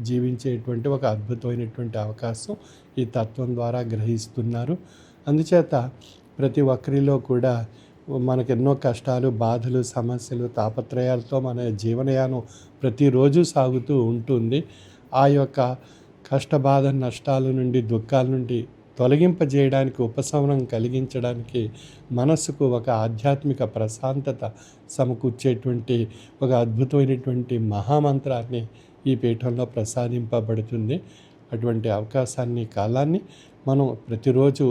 జీవించేటువంటి ఒక అద్భుతమైనటువంటి అవకాశం ఈ తత్వం ద్వారా గ్రహిస్తున్నారు. అందుచేత ప్రతి ఒక్కరిలో కూడా మనకెన్నో కష్టాలు, బాధలు, సమస్యలు, తాపత్రయాలతో మన జీవనయానం ప్రతిరోజు సాగుతూ ఉంటుంది. ఆ యొక్క కష్టబాధ, నష్టాల నుండి, దుఃఖాల నుండి తొలగింపజేయడానికి, ఉపశమనం కలిగించడానికి మనస్సుకు ఒక ఆధ్యాత్మిక ప్రశాంతత సమకూర్చేటువంటి ఒక అద్భుతమైనటువంటి మహామంత్రాన్ని ఈ పీఠంలో ప్రసాదింపబడుతుంది. అటువంటి అవకాశాన్ని, కాలాన్ని మనం ప్రతిరోజు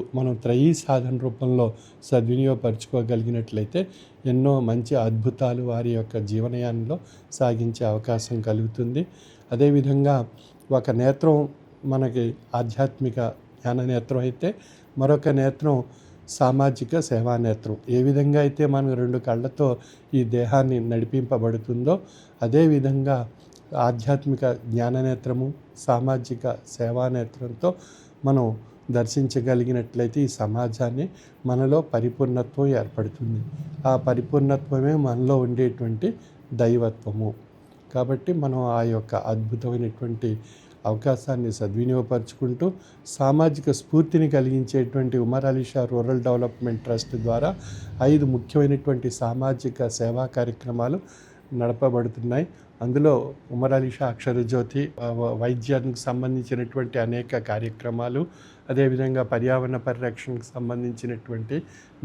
త్రయీ సాధన రూపంలో సద్వినియోగపరచుకోగలిగినట్లయితే ఎన్నో మంచి అద్భుతాలు వారి యొక్క జీవనయానంలో సాగించే అవకాశం కలుగుతుంది. అదేవిధంగా ఒక నేత్రం మనకి ఆధ్యాత్మిక జ్ఞాన నేత్రం అయితే మరొక నేత్రం సామాజిక సేవా నేత్రం. ఏ విధంగా అయితే మనం 2 కళ్ళతో ఈ దేహాన్ని నడిపింపబడుతుందో అదేవిధంగా ఆధ్యాత్మిక జ్ఞాననేత్రము, సామాజిక సేవా నేత్రంతో మనం దర్శించగలిగినట్లయితే ఈ సమాజాన్ని మనలో పరిపూర్ణత్వం ఏర్పడుతుంది. ఆ పరిపూర్ణత్వమే మనలో ఉండేటువంటి దైవత్వము. కాబట్టి మనం ఆ యొక్క అద్భుతమైనటువంటి అవకాశాన్ని సద్వినియోగపరుచుకుంటూ సామాజిక స్ఫూర్తిని కలిగించేటువంటి Umar Ali Shah rural development trust ద్వారా 5 ముఖ్యమైనటువంటి సామాజిక సేవా కార్యక్రమాలు నడపబడుతున్నాయి. అందులో ఉమర్ అలీ షా అక్షరజ్యోతి, వైద్యానికి సంబంధించినటువంటి అనేక కార్యక్రమాలు, అదేవిధంగా పర్యావరణ పరిరక్షణకు సంబంధించినటువంటి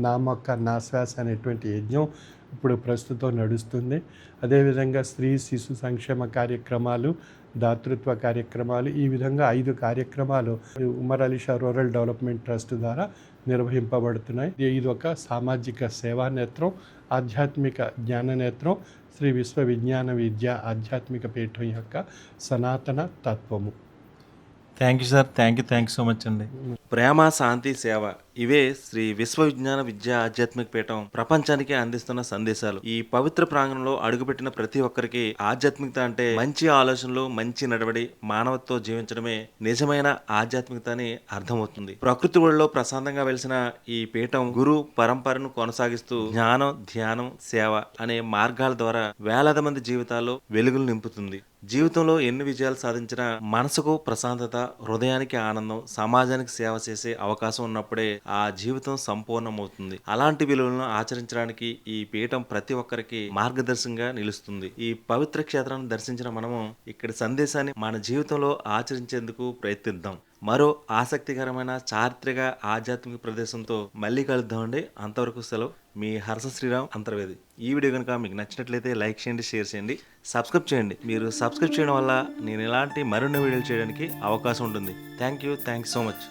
నా మొక్క నా శ్వాస అనేటువంటి యజ్ఞం ఇప్పుడు ప్రస్తుతం నడుస్తుంది. అదేవిధంగా స్త్రీ శిశు సంక్షేమ కార్యక్రమాలు, దాతృత్వ కార్యక్రమాలు, ఈ విధంగా 5 కార్యక్రమాలు Umar Ali Shah rural development trust ద్వారా నిర్వహింపబడుతున్నాయి. ఇది ఒక సామాజిక సేవా నేత్రం, ఆధ్యాత్మిక జ్ఞాన నేత్రం, శ్రీ విశ్వ విజ్ఞాన విద్య ఆధ్యాత్మిక పీఠం యొక్క సనాతన తత్వము. Thank you sir, thank you so much అండి. ప్రేమ, శాంతి, సేవ ఇవే శ్రీ విశ్వ విజ్ఞాన విద్యా ఆధ్యాత్మిక పీఠం ప్రపంచానికి అందిస్తున్న సందేశాలు. ఈ పవిత్ర ప్రాంగణంలో అడుగుపెట్టిన ప్రతి ఒక్కరికి ఆధ్యాత్మికత అంటే మంచి ఆలోచనలు, మంచి నడవడి, మానవత్వం జీవించడమే నిజమైన ఆధ్యాత్మికత అని అర్థమవుతుంది. ప్రకృతి ఒడిలో ప్రశాంతంగా వెలిసిన ఈ పీఠం గురు పరంపరను కొనసాగిస్తూ జ్ఞానం, ధ్యానం, సేవ అనే మార్గాల ద్వారా వేలాది మంది జీవితాల్లో వెలుగులు నింపుతుంది. జీవితంలో ఎన్ని విజయాలు సాధించినా మనసుకు ప్రశాంతత, హృదయానికి ఆనందం, సమాజానికి సేవ చేసే అవకాశం ఉన్నప్పుడే ఆ జీవితం సంపూర్ణమవుతుంది. అలాంటి విలువలను ఆచరించడానికి ఈ పీఠం ప్రతి ఒక్కరికి మార్గదర్శకంగా నిలుస్తుంది. ఈ పవిత్ర క్షేత్రాన్ని దర్శించిన మనము ఇక్కడి సందేశాన్ని మన జీవితంలో ఆచరించేందుకు ప్రయత్నిద్దాం. మరో ఆసక్తికరమైన చారిత్రక ఆధ్యాత్మిక ప్రదేశంతో మళ్ళీ కలుద్దామండి. అంతవరకు సెలవు. మీ హర్ష శ్రీరామ్ అంతర్వేది. ఈ వీడియో కనుక మీకు నచ్చినట్లయితే లైక్ చేయండి, షేర్ చేయండి, సబ్స్క్రైబ్ చేయండి. మీరు సబ్స్క్రైబ్ చేయడం వల్ల నేను ఇలాంటి మరిన్ని వీడియోలు చేయడానికి అవకాశం ఉంటుంది. Thank you so much.